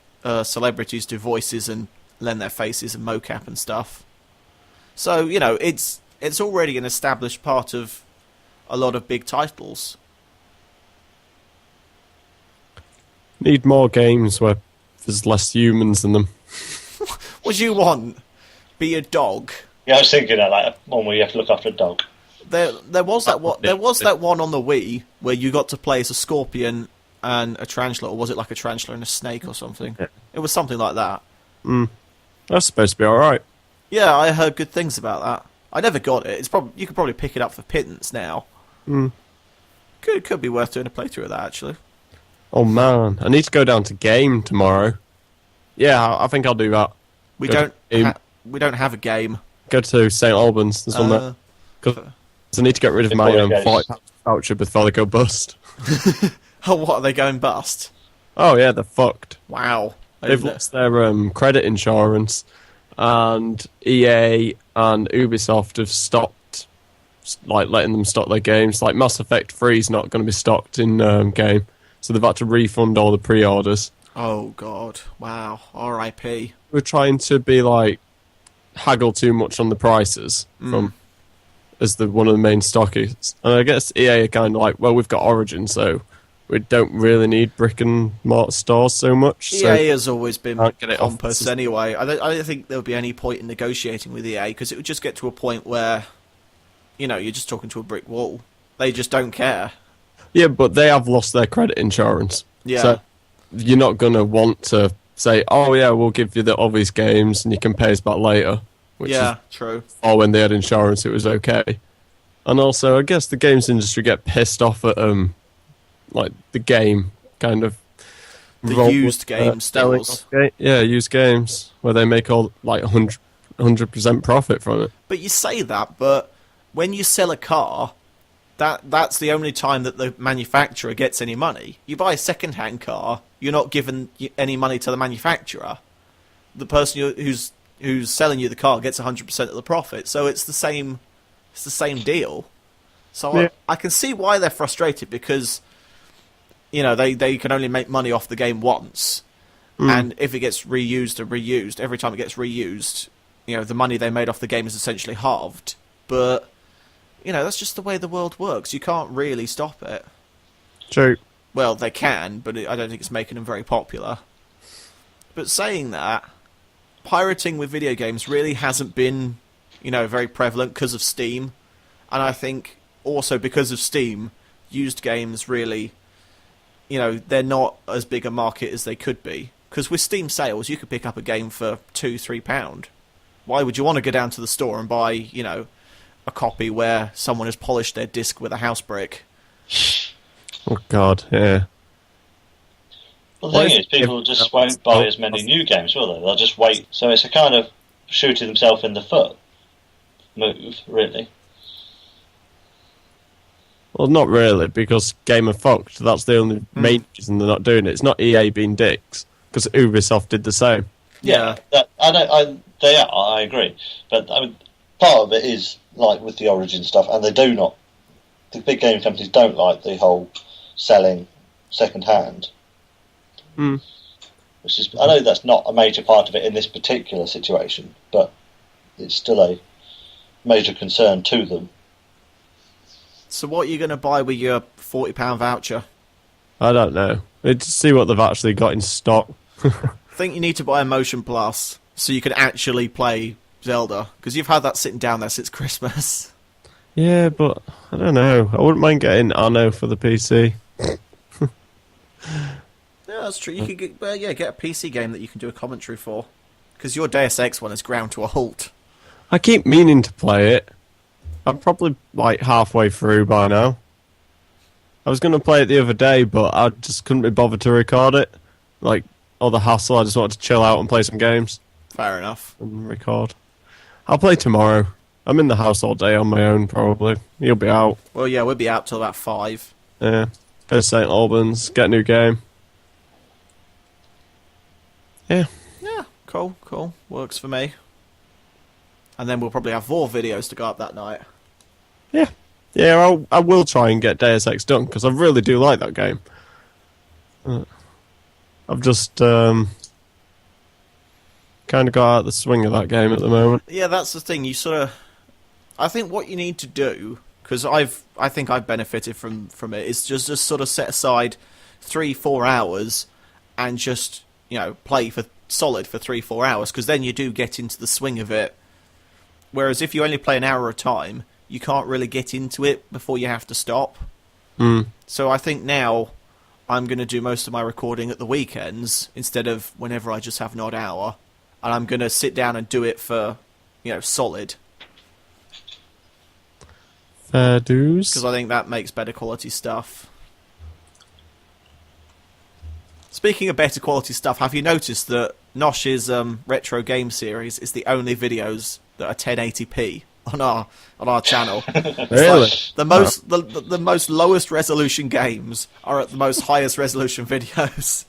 celebrities do voices and lend their faces and mocap and stuff. So it's already an established part of a lot of big titles. Need more games where there's less humans in them. What do you want? Be a dog? Yeah, I was thinking of like one where you have to look after a dog. There was that one. There was that one on the Wii where you got to play as a scorpion and a tarantula, or was it like a tarantula and a snake or something? Yeah. It was something like that. That's supposed to be alright. Yeah, I heard good things about that. I never got it. You could probably pick it up for pittance now. Could be worth doing a playthrough of that actually. Oh man, I need to go down to game tomorrow. Yeah, I think I'll do that. We Go don't. to- We don't have a game. Go to St Albans. There's one there. 'Cause I need to get rid of my Before it goes. £40 voucher before they go bust. Oh, what, are they going bust? Oh yeah, they're fucked. Wow. They've lost their credit insurance, and EA and Ubisoft have stopped, like letting them stock their games. Like Mass Effect 3 is not going to be stocked in game, so they've had to refund all the pre-orders. Oh god. Wow. R.I.P. We're trying to be like haggle too much on the prices from as one of the main stockies, and I guess EA are kind of like, well, we've got Origin, so we don't really need brick and mortar stores so much. EA has always been Can't get it off pompous the system. anyway. I don't think there would be any point in negotiating with EA because it would just get to a point where, you're just talking to a brick wall. They just don't care. Yeah, but they have lost their credit insurance. Yeah. So you're not going to want to say, oh yeah, we'll give you the obvious games and you can pay us back later. Which Yeah, is, true. or when they had insurance, it was okay. And also, I guess the games industry get pissed off at like the game kind of The roll used with, game selling stores. off yeah, used games where they make all like 100% profit from it. But you say that, but when you sell a car, that's the only time that the manufacturer gets any money. You buy a second-hand car, you're not giving any money to the manufacturer. The person who's selling you the car gets 100% of the profit. So it's the same deal. So Yeah. I can see why they're frustrated because they can only make money off the game once. And if it gets reused, every time it gets reused, the money they made off the game is essentially halved. But that's just the way the world works. You can't really stop it. True. Well, they can, but I don't think it's making them very popular. But saying that, pirating with video games really hasn't been, very prevalent because of Steam. And I think also because of Steam, used games really, they're not as big a market as they could be. Because with Steam sales, you could pick up a game for £2-3. Why would you want to go down to the store and buy, a copy where someone has polished their disc with a house brick? Oh God, yeah. Well, the thing is, people just won't buy as many new games, will they? They'll just wait. So it's a kind of shooting themselves in the foot move, really. Well, not really, because Game of fucked. That's the only main reason they're not doing it. It's not EA being dicks, because Ubisoft did the same. Yeah. They are, I agree. But I mean, part of it is, like, with the Origin stuff, and the big game companies don't like the whole selling second-hand. Which is, I know that's not a major part of it in this particular situation, but it's still a major concern to them. So what are you going to buy with your £40 voucher? I don't know. Let's see what they've actually got in stock. I think you need to buy a Motion Plus so you can actually play Zelda, because you've had that sitting down there since Christmas. Yeah, but I don't know. I wouldn't mind getting Anno for the PC. Yeah, that's true. You could get a PC game that you can do a commentary for, because your Deus Ex one is ground to a halt. I keep meaning to play it, I'm probably like halfway through by now. I was going to play it the other day, but I just couldn't be bothered to record it. Like, all the hassle, I just wanted to chill out and play some games. Fair enough. And record. I'll play tomorrow. I'm in the house all day on my own, probably. You'll be out. Well, yeah, we'll be out till about 5. Yeah. Go to St. Albans, get a new game. Yeah. Yeah, cool. Works for me. And then we'll probably have more videos to go up that night. Yeah. Yeah, I will try and get Deus Ex done, because I really do like that game. I've just kind of got out of the swing of that game at the moment. Yeah, that's the thing. You sort of... I think what you need to do, because I think I've benefited from it, is just sort of set aside 3-4 hours and just, play for solid for 3-4 hours, because then you do get into the swing of it. Whereas if you only play an hour at a time, you can't really get into it before you have to stop. So I think now I'm going to do most of my recording at the weekends instead of whenever I just have an odd hour. And I'm going to sit down and do it for, solid. Fair dues. Because I think that makes better quality stuff. Speaking of better quality stuff, have you noticed that Nosh's retro game series is the only videos that are 1080p on our channel? Really? The most lowest resolution games are at the most highest resolution videos.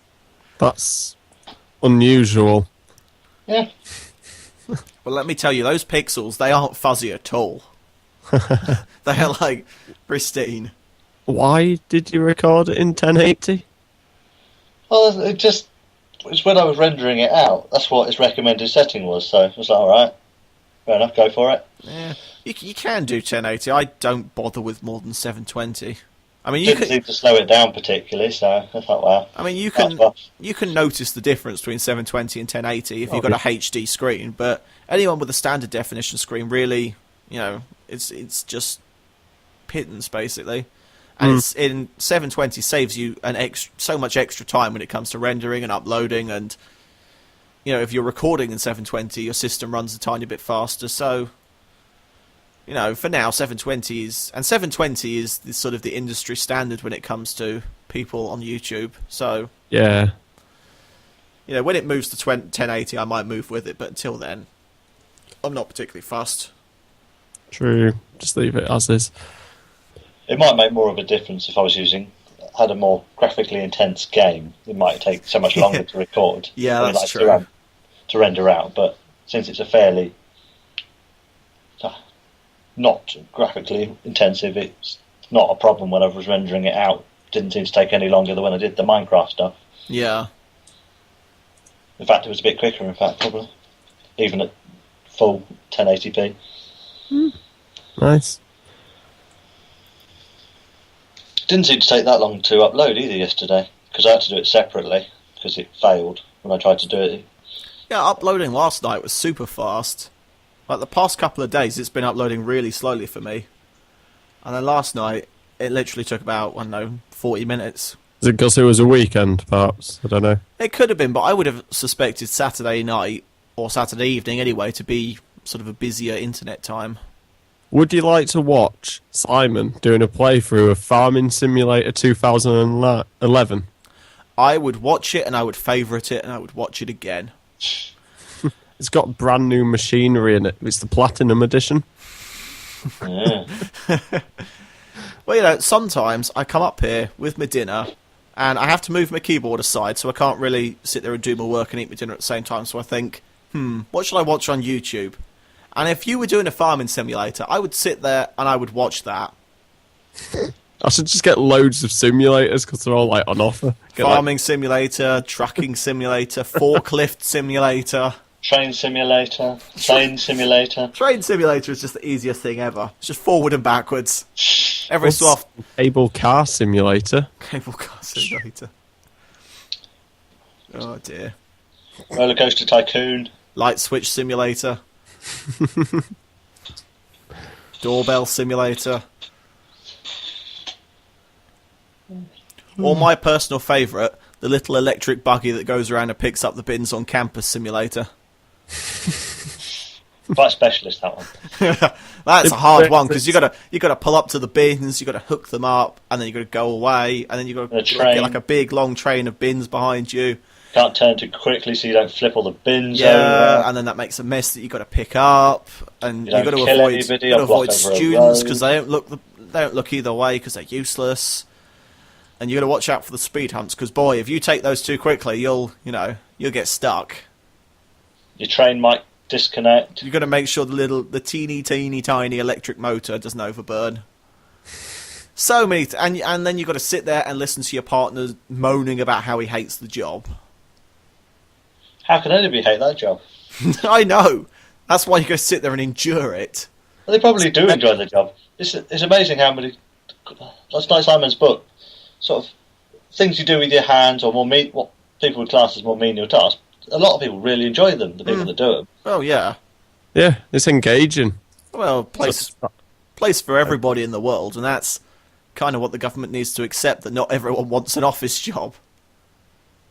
That's unusual. Yeah. Well, let me tell you, those pixels, they aren't fuzzy at all. They are, like, pristine. Why did you record it in 1080? Well, it's when I was rendering it out. That's what its recommended setting was. So I was like, all right, fair enough, go for it. Yeah, you can do 1080. I don't bother with more than 720. I mean, Didn't seem to slow it down particularly, so I thought, wow. I mean, you can notice the difference between 720 and 1080 if you've got a HD screen, but anyone with a standard definition screen really, it's just pittance basically. And it's in 720 saves you so much extra time when it comes to rendering and uploading, and if you're recording in 720, your system runs a tiny bit faster. So, for now, 720 is the sort of the industry standard when it comes to people on YouTube. So yeah, when it moves to 1080, I might move with it, but until then, I'm not particularly fussed. True. Just leave it as is. It might make more of a difference if I had a more graphically intense game. It might take so much longer to record. Yeah, that's true. To render out, but since it's a fairly not graphically intensive, it's not a problem when I was rendering it out. It didn't seem to take any longer than when I did the Minecraft stuff. Yeah. In fact, it was a bit quicker, probably. Even at full 1080p. Nice. Didn't seem to take that long to upload either yesterday, because I had to do it separately, because it failed when I tried to do it. Yeah, uploading last night was super fast. Like, the past couple of days, it's been uploading really slowly for me. And then last night, it literally took about, 40 minutes. Is it because it was a weekend, perhaps? I don't know. It could have been, but I would have suspected Saturday night, or Saturday evening anyway, to be sort of a busier internet time. Would you like to watch Simon doing a playthrough of Farming Simulator 2011? I would watch it, and I would favourite it, and I would watch it again. It's got brand new machinery in it. It's the Platinum Edition. Yeah. Well, sometimes I come up here with my dinner, and I have to move my keyboard aside, so I can't really sit there and do my work and eat my dinner at the same time. So I think, what should I watch on YouTube? And if you were doing a farming simulator, I would sit there and I would watch that. I should just get loads of simulators because they're all on offer. Farming simulator, trucking simulator, forklift simulator. Train simulator, plane simulator. Train simulator is just the easiest thing ever. It's just forward and backwards. Every so often. Cable car simulator. Cable car simulator. Oh dear. Roller coaster tycoon. Light switch simulator. Doorbell simulator. Or my personal favourite, the little electric buggy that goes around and picks up the bins on campus simulator. Quite specialist, that one. That's a hard one because you gotta pull up to the bins, you gotta hook them up, and then you gotta go away, and then you gotta get like a big long train of bins behind you. Can't turn too quickly so you don't flip all the bins over. Yeah, and then that makes a mess that you got to pick up, and you got to avoid students because they don't look either way because they're useless, and you got to watch out for the speed humps because boy, if you take those too quickly, you'll get stuck. Your train might disconnect. You got to make sure the teeny tiny electric motor doesn't overburn. So many, and then you got to sit there and listen to your partner moaning about how he hates the job. How can anybody hate that job? I know. That's why you go sit there and endure it. Well, they probably do enjoy the job. It's amazing how many. That's like Simon's book. Sort of things you do with your hands, or what people would class as more menial tasks. A lot of people really enjoy them. The people that do them. Oh yeah. Yeah, it's engaging. Well, place for everybody in the world, and that's kind of what the government needs to accept. That not everyone wants an office job.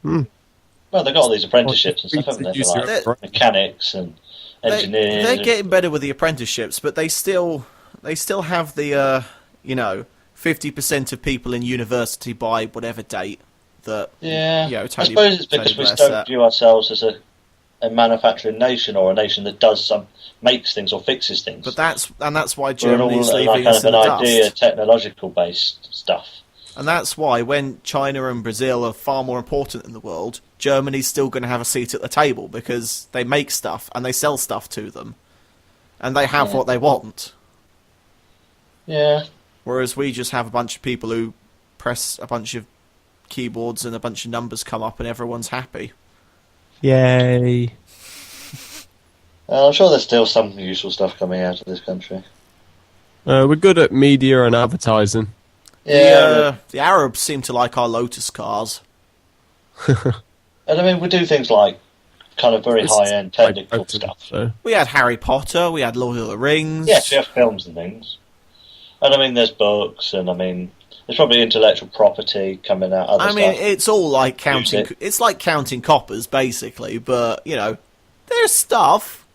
Well, they've got all these apprenticeships and stuff, haven't they? For like mechanics and engineers. They're getting better with the apprenticeships, but they still have the 50% of people in university by whatever date that. Yeah, Tony, I suppose it's because we don't view ourselves as a manufacturing nation or a nation that makes things or fixes things. But that's why Germany's leaving like us in the dust. Idea, technological based stuff. And that's why when China and Brazil are far more important in the world, Germany's still going to have a seat at the table because they make stuff and they sell stuff to them. And they have what they want. Yeah. Whereas we just have a bunch of people who press a bunch of keyboards and a bunch of numbers come up and everyone's happy. Yay. I'm sure there's still some useful stuff coming out of this country. We're good at media and advertising. Yeah, the Arabs seem to like our Lotus cars. And I mean, we do things like kind of very high-end technical stuff. So. We had Harry Potter, we had Lord of the Rings. Yes, we have films and things. And I mean, there's books, and I mean, there's probably intellectual property coming out. It's all like counting. It's like counting coppers, basically. But there's stuff.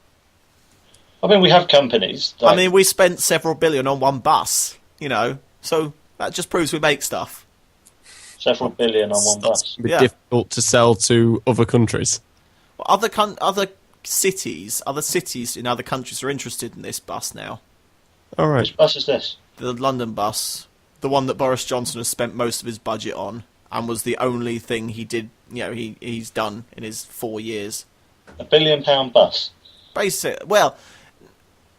I mean, we have companies. We spent several billion on one bus. So that just proves we make stuff. Several billion on one bus. It'd be difficult to sell to other countries. Well, other cities in other countries are interested in this bus now. All right. Which bus is this? The London bus, the one that Boris Johnson has spent most of his budget on, and was the only thing he did. He's done in his 4 years. £1 billion bus. Well,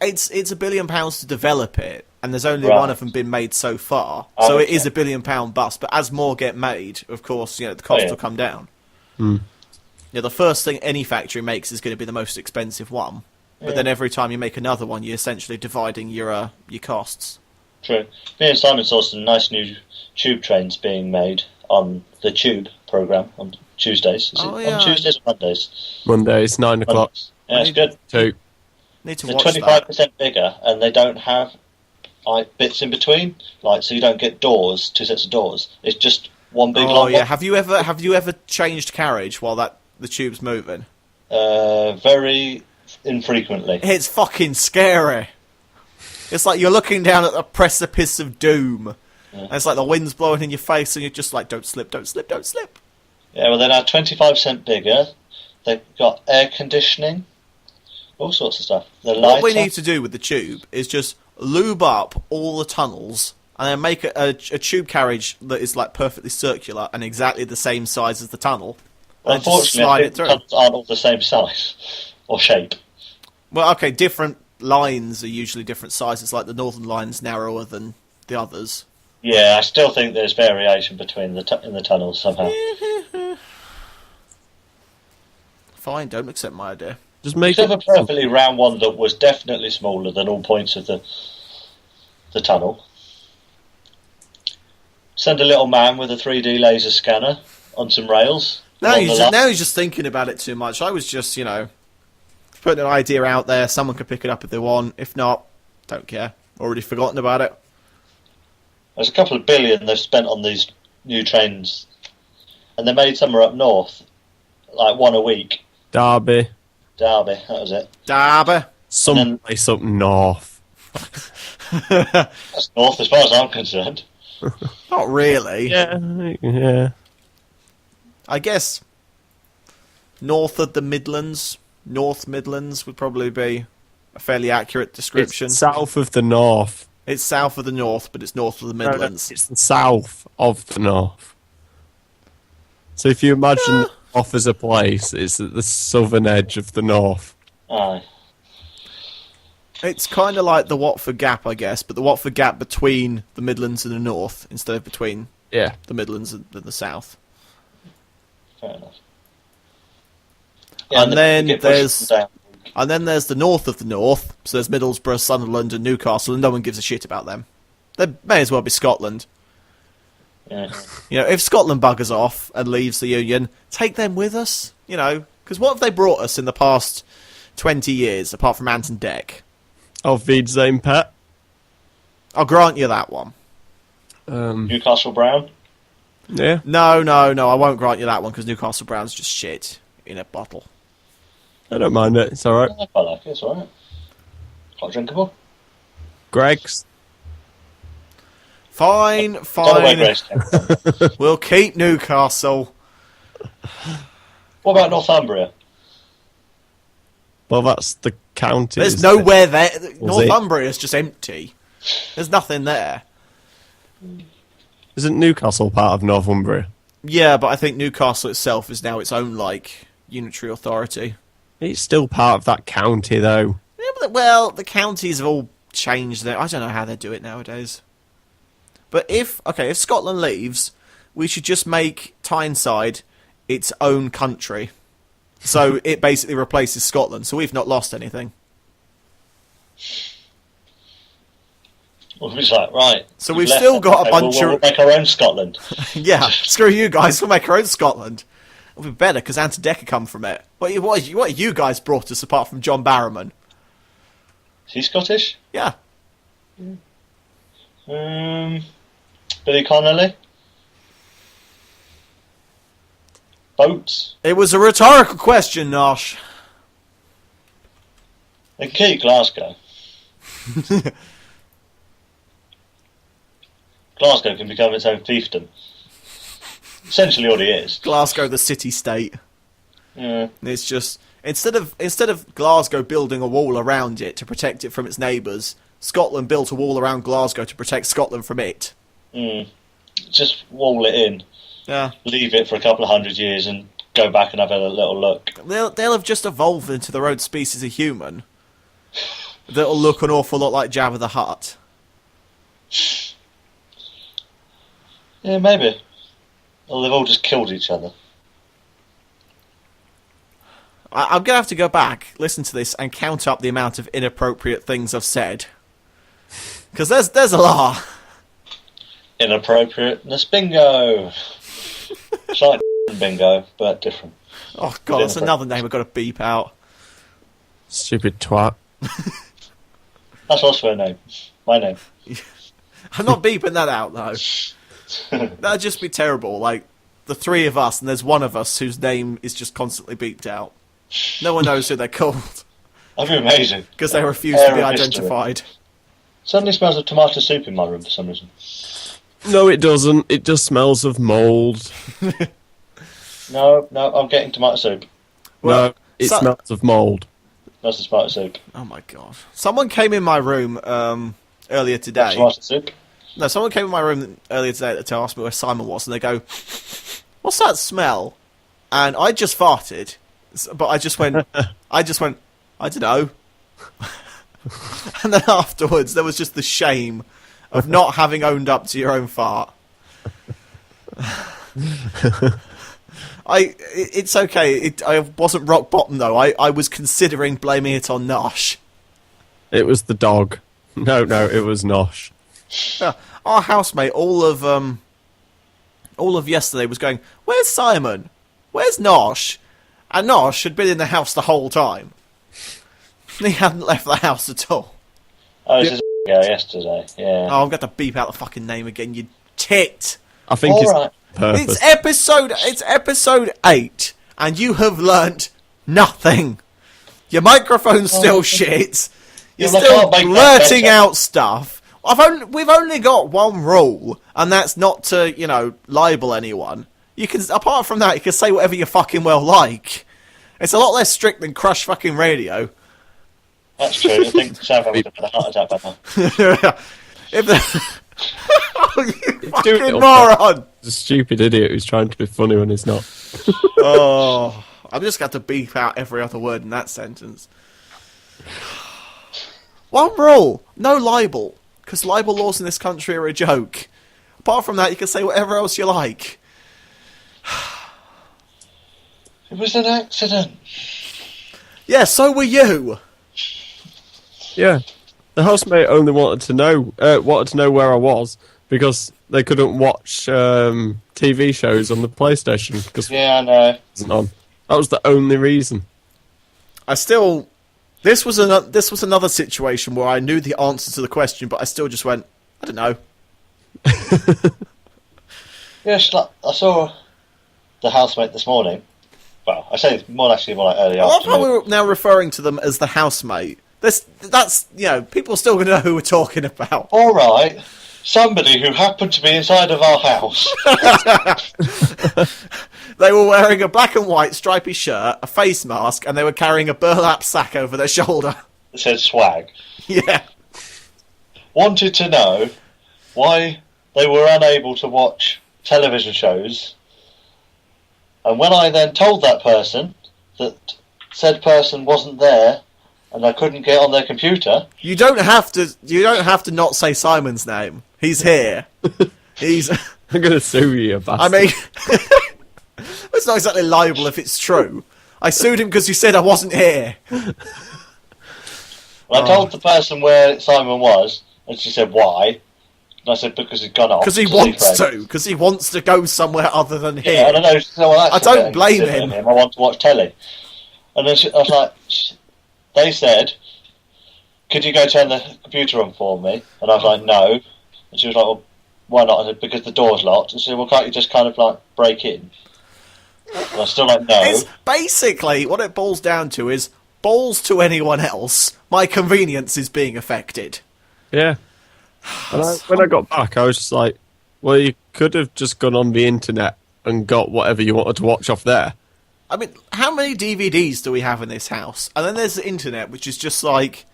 it's £1 billion to develop it. And there's only one of them been made so far. So it is £1 billion bus. But as more get made, of course, the cost will come down. The first thing any factory makes is going to be the most expensive one. But then every time you make another one, you're essentially dividing your costs. True. Me and Simon saw some nice new tube trains being made on the Tube programme on Tuesdays. Is it on Tuesdays or Mondays? Mondays, 9 o'clock. Yeah, it's good. 2. Need to They're watch 25% bigger, and they don't have bits in between, so you don't get two sets of doors. It's just one big long one. Have you ever changed carriage while the tube's moving? Very infrequently. It's fucking scary. It's like you're looking down at the precipice of doom. Yeah. And it's like the wind's blowing in your face, and you're just like, don't slip, don't slip, don't slip. Yeah, well, they're now 25% bigger. They've got air conditioning, all sorts of stuff. What we need to do with the tube is just lube up all the tunnels and then make a tube carriage that is like perfectly circular and exactly the same size as the tunnel. Well, unfortunately, the tunnels aren't all the same size or shape. Well, okay, different lines are usually different sizes, like the Northern Line's narrower than the others. Yeah, I still think there's variation between in the tunnels somehow. Fine, don't accept my idea. Just make a perfectly round one that was definitely smaller than all points of the tunnel. Send a little man with a 3D laser scanner on some rails. Now he's just thinking about it too much. I was just, putting an idea out there. Someone could pick it up if they want. If not, don't care. Already forgotten about it. There's a couple of billion they've spent on these new trains. And they made somewhere up north, like one a week. Derby, that was it. Derby. Some place up north. That's north as far as I'm concerned. Not really. Yeah. I guess north of the Midlands, North Midlands would probably be a fairly accurate description. It's south of the north. It's south of the north, but it's north of the Midlands. No, it's the south of the north. So if you imagine north as a place, it's at the southern edge of the north. Aye. It's kind of like the Watford Gap, I guess, but the Watford Gap between the Midlands and the north instead of between Yeah. the Midlands and the south. Fair enough. Yeah, And then get there's- pushed down. And then there's the north of the north, so there's Middlesbrough, Sunderland and Newcastle, and no one gives a shit about them. They may as well be Scotland. Yeah. You know, if Scotland buggers off and leaves the Union, take them with us, you know, because what have they brought us in the past 20 years, apart from Ant and Dec? Auf Wiedersehen, Pet. I'll grant you that one. Newcastle Brown. Yeah. No, I won't grant you that one, because Newcastle Brown's just shit in a bottle. I don't mind it. It's alright. I quite like it. It's alright. Quite drinkable. Greg's. Fine. Don't know where Grace came from. We'll keep Newcastle. What about Northumbria? Well, that's the county. There's isn't it? nowhere there. Was it? Northumbria's just empty. There's nothing there. Isn't Newcastle part of Northumbria? Yeah, but I think Newcastle itself is now its own, like, unitary authority. It's still part of that county, though. Yeah, but, well, the counties have all changed. I don't know how they do it nowadays. But if Scotland leaves, we should just make Tyneside its own country. So it basically replaces Scotland, so we've not lost anything. Well, it's like, right. So you've we've left still it. got a Okay, bunch we'll of... make our own Scotland. Yeah, screw you guys, we'll make our own Scotland. It'll be better, because Ant and Dec come from it. What have you guys brought us apart from John Barrowman? Is he Scottish? Yeah. Billy Connolly? Boats? It was a rhetorical question, Nosh. They keep Glasgow. Glasgow can become its own fiefdom. Essentially what it is. Glasgow, the city-state. Yeah. It's just... Instead of Glasgow building a wall around it to protect it from its neighbours, Scotland built a wall around Glasgow to protect Scotland from it. Just wall it in. Yeah. Leave it for a couple of 100 years and go back and have a little look. They'll have just evolved into their own species of human that'll look an awful lot like Jabba the Hutt. Yeah, maybe. Or they've all just killed each other. I'm going to have to go back, listen to this, and count up the amount of inappropriate things I've said. Because there's a lot. Inappropriateness bingo! It's like bingo, but different. Oh, God, that's another name I've got to beep out. Stupid twat. That's also her name. My name. I'm not beeping that out, though. That'd just be terrible. Like, the three of us, and there's one of us whose name is just constantly beeped out. No one knows who they're called. That'd be amazing. Because they refuse to be Air of history. identified. Suddenly smells of tomato soup in my room for some reason. No, it doesn't. It just smells of mould. No, I'm getting tomato soup. Well, no, it smells of mould. That's the tomato soup. Oh my God. Someone came in my room earlier today. Tomato soup? No, someone came in my room earlier today to ask me where Simon was, and they go, "What's that smell?" And I just farted, but I just went, I don't know. And then afterwards, there was just the shame of not having owned up to your own fart. It's okay. I wasn't rock bottom though. I was considering blaming it on Nosh. It was the dog. No, it was Nosh. Our housemate, all of yesterday was going, "Where's Simon? Where's Nosh?" And Nosh had been in the house the whole time. He hadn't left the house at all. Oh, this is yesterday, yeah. Oh, I'm going to beep out the fucking name again, you tit. I think All it's right. purpose. It's episode 8, and you have learnt nothing. Your microphone's still shit. You're Yeah, I still can't make that blurting better. out stuff. We've only got one rule, and that's not to, libel anyone. You can, apart from that, you can say whatever you fucking well like. It's a lot less strict than Crush fucking Radio. That's true. I think Sam would have had a heart attack by now. If the... Oh, you doing it fucking on moron! He's a stupid idiot who's trying to be funny when he's not. Oh, I'm just going to beep out every other word in that sentence. One rule, no libel, because libel laws in this country are a joke. Apart from that, you can say whatever else you like. It was an accident. Yeah, so were you. Yeah. The housemate only wanted to know where I was because they couldn't watch TV shows on the PlayStation because Yeah, I know. it wasn't on. That was the only reason. This was another situation where I knew the answer to the question, but I still just went, I don't know. Yes, like, I saw the housemate this morning. Well, I say more like early I love how afternoon. we're now referring to them as the housemate. That's people are still going to know who we're talking about. All right, somebody who happened to be inside of our house. They were wearing a black and white stripy shirt, a face mask, and they were carrying a burlap sack over their shoulder. It said swag. Yeah. Wanted to know why they were unable to watch television shows. And when I then told that person that said person wasn't there and I couldn't get on their computer, You don't have to not say Simon's name. He's here. He's I'm going to sue you, you bastard. I mean it's not exactly liable if it's true. I sued him because he said I wasn't here. I told the person where Simon was, and she said, why? And I said, because he's gone off. Because he see wants friends. to. Because he wants to go somewhere other than here. Yeah, I don't know. So, well, that's I don't okay, blame consider him. I want to watch telly. And then I was like, they said, could you go turn the computer on for me? And I was like, no. And she was like, well, why not? I said, because the door's locked. And she said, well, can't you just kind of like break in? And I was still like, no. It's basically what it boils down to is balls to anyone else. My convenience is being affected. Yeah. And when I got back, I was just like, well, you could have just gone on the internet and got whatever you wanted to watch off there. I mean, how many DVDs do we have in this house? And then there's the internet, which is just like,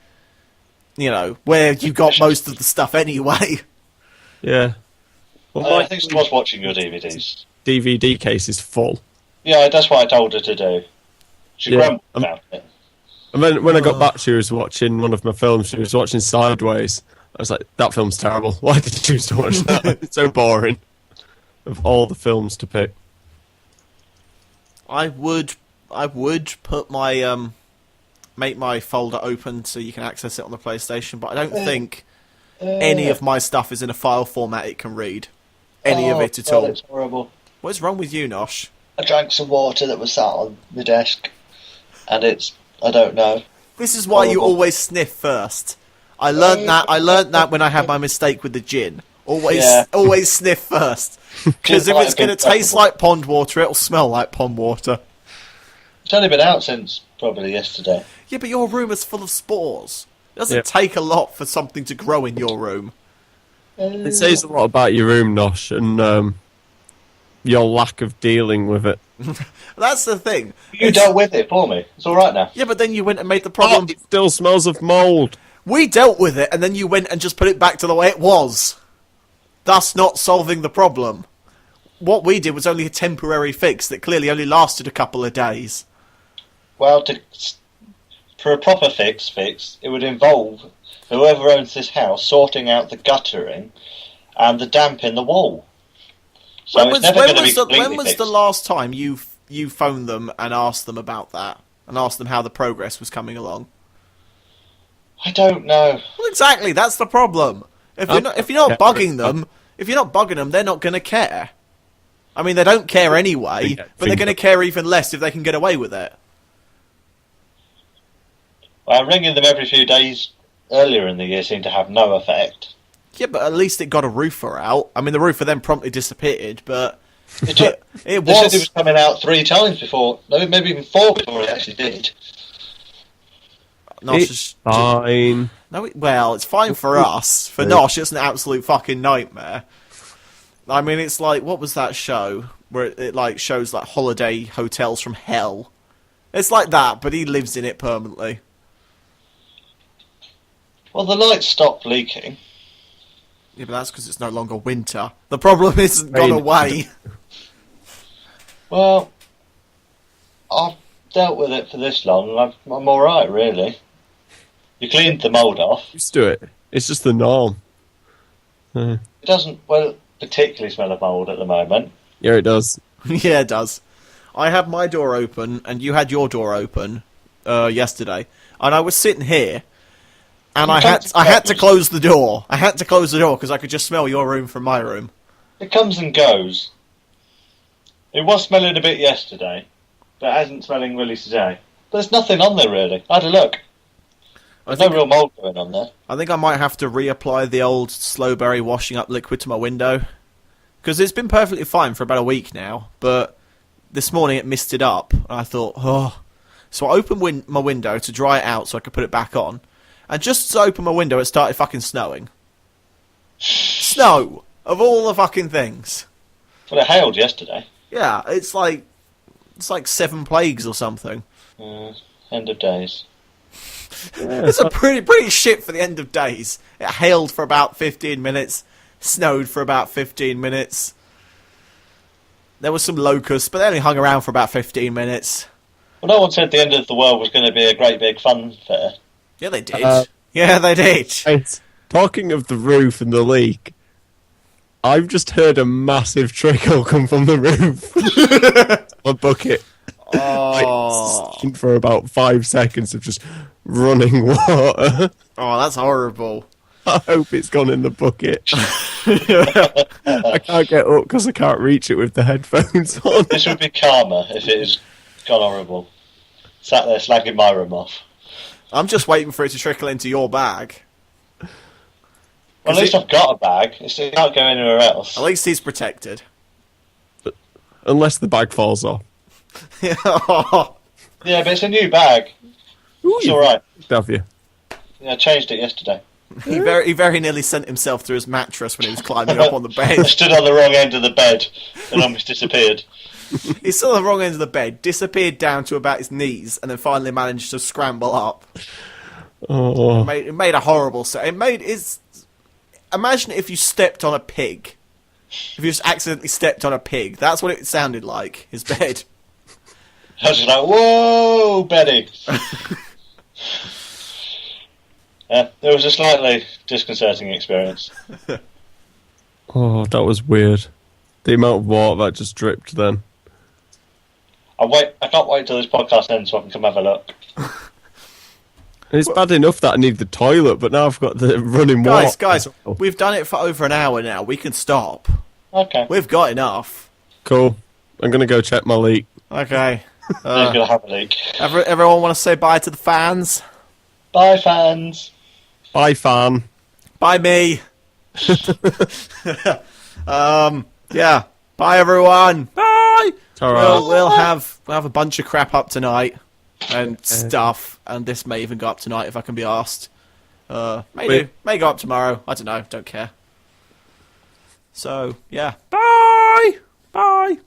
where you got most of the stuff anyway. Yeah. Well, I my think she was watching your DVDs. DVD case is full. Yeah, that's what I told her to do. She Yeah, grumbled about it. And then when I got back, she was watching one of my films. She was watching Sideways. I was like, that film's terrible. Why did you choose to watch that? It's so boring. Of all the films to pick. I would put my make my folder open so you can access it on the PlayStation, but I don't think any of my stuff is in a file format it can read. Any of it at all. It's horrible. What's wrong with you, Nosh? I drank some water that was sat on the desk, and I don't know. This is why you Horrible. always sniff first. I learnt that when I had my mistake with the gin. Always sniff first. Because if Might it's have been going to taste preferable. like pond water, it'll smell like pond water. It's only been out since probably yesterday. Yeah, but your room is full of spores. It doesn't Yeah. take a lot for something to grow in your room. It says a lot about your room, Nosh, and your lack of dealing with it. That's the thing. You dealt with it for me. It's all right now. Yeah, but then you went and made the problem. It still smells of mould. We dealt with it, and then you went and just put it back to the way it was. Thus not solving the problem. What we did was only a temporary fix that clearly only lasted a couple of days. Well, for a proper fix, it would involve whoever owns this house sorting out the guttering and the damp in the wall. So When it's was, never when going to was be the, completely when was fixed. the last time you phoned them and asked them about that? And asked them how the progress was coming along? I don't know. Well, exactly, that's the problem. If you're not bugging them, they're not going to care. I mean, they don't care anyway, but they're going to care even less if they can get away with it. Well, ringing them every few days earlier in the year seemed to have no effect. Yeah, but at least it got a roofer out. I mean, the roofer then promptly disappeared, but It took, it they said it was was. coming out 3 times before, maybe even 4 before it actually did. Nosh It's is fine. no, well, it's fine for us. For Nosh, it's an absolute fucking nightmare. I mean, it's like, what was that show where it like shows like holiday hotels from hell? It's like that, but he lives in it permanently. Well, the lights stopped leaking. Yeah, but that's because it's no longer winter. The problem isn't gone away. Well, I've dealt with it for this long. I'm all right, really. You cleaned the mould off. Used to it. It's just the norm. It doesn't particularly smell of mould at the moment. Yeah, it does. Yeah, it does. I had my door open, and you had your door open yesterday, and I was sitting here, and I had to close the door. I had to close the door because I could just smell your room from my room. It comes and goes. It was smelling a bit yesterday, but it hasn't smelling really today. But there's nothing on there really. I had a look. There's no real mould going on there. I think I might have to reapply the old Slowberry washing up liquid to my window, because it's been perfectly fine for about a week now, but this morning it misted up, and I thought, oh. So I opened my window to dry it out so I could put it back on, and just as I opened my window, it started fucking snowing. Snow! Of all the fucking things. Well, it hailed yesterday. Yeah, it's like 7 plagues or something. End of days. It's a pretty shit for the end of days. It hailed for about 15 minutes, snowed for about 15 minutes. There was some locusts, but they only hung around for about 15 minutes. Well, no one said the end of the world was going to be a great big fun fair. Yeah, they did. Yeah, they did. Right. Talking of the roof and the leak, I've just heard a massive trickle come from the roof. A bucket. Oh. Like, for about 5 seconds of just running water. Oh, that's horrible. I hope it's gone in the bucket. I can't get up because I can't reach it with the headphones on. This would be karma if it has gone horrible. Sat there slagging my room off. I'm just waiting for it to trickle into your bag. Well, at least I've got a bag. It can't go anywhere else. At least he's protected. Unless the bag falls off. Yeah, but it's a new bag. It's alright. Have you? Yeah, I changed it yesterday. He very nearly sent himself through his mattress when he was climbing up on the I bed. stood on the wrong end of the bed and almost disappeared. He stood on the wrong end of the bed, disappeared down to about his knees, and then finally managed to scramble up. Oh. It made a horrible sound. Imagine if you stepped on a pig. If you just accidentally stepped on a pig. That's what it sounded like, his bed. I was just like, whoa, Betty. It was a slightly disconcerting experience. Oh, that was weird. The amount of water that just dripped then. I can't wait till this podcast ends so I can come have a look. It's bad enough that I need the toilet, but now I've got the running water. Guys, we've done it for over an hour now. We can stop. Okay. We've got enough. Cool. I'm going to go check my leak. Okay. He's going to have a leak. Everyone want to say bye to the fans? Bye, fans. Bye, fan. Bye, me. Yeah. Bye, everyone. Bye. We'll have a bunch of crap up tonight and stuff, and this may even go up tonight if I can be asked. May go up tomorrow. I don't know. Don't care. So yeah. Bye. Bye.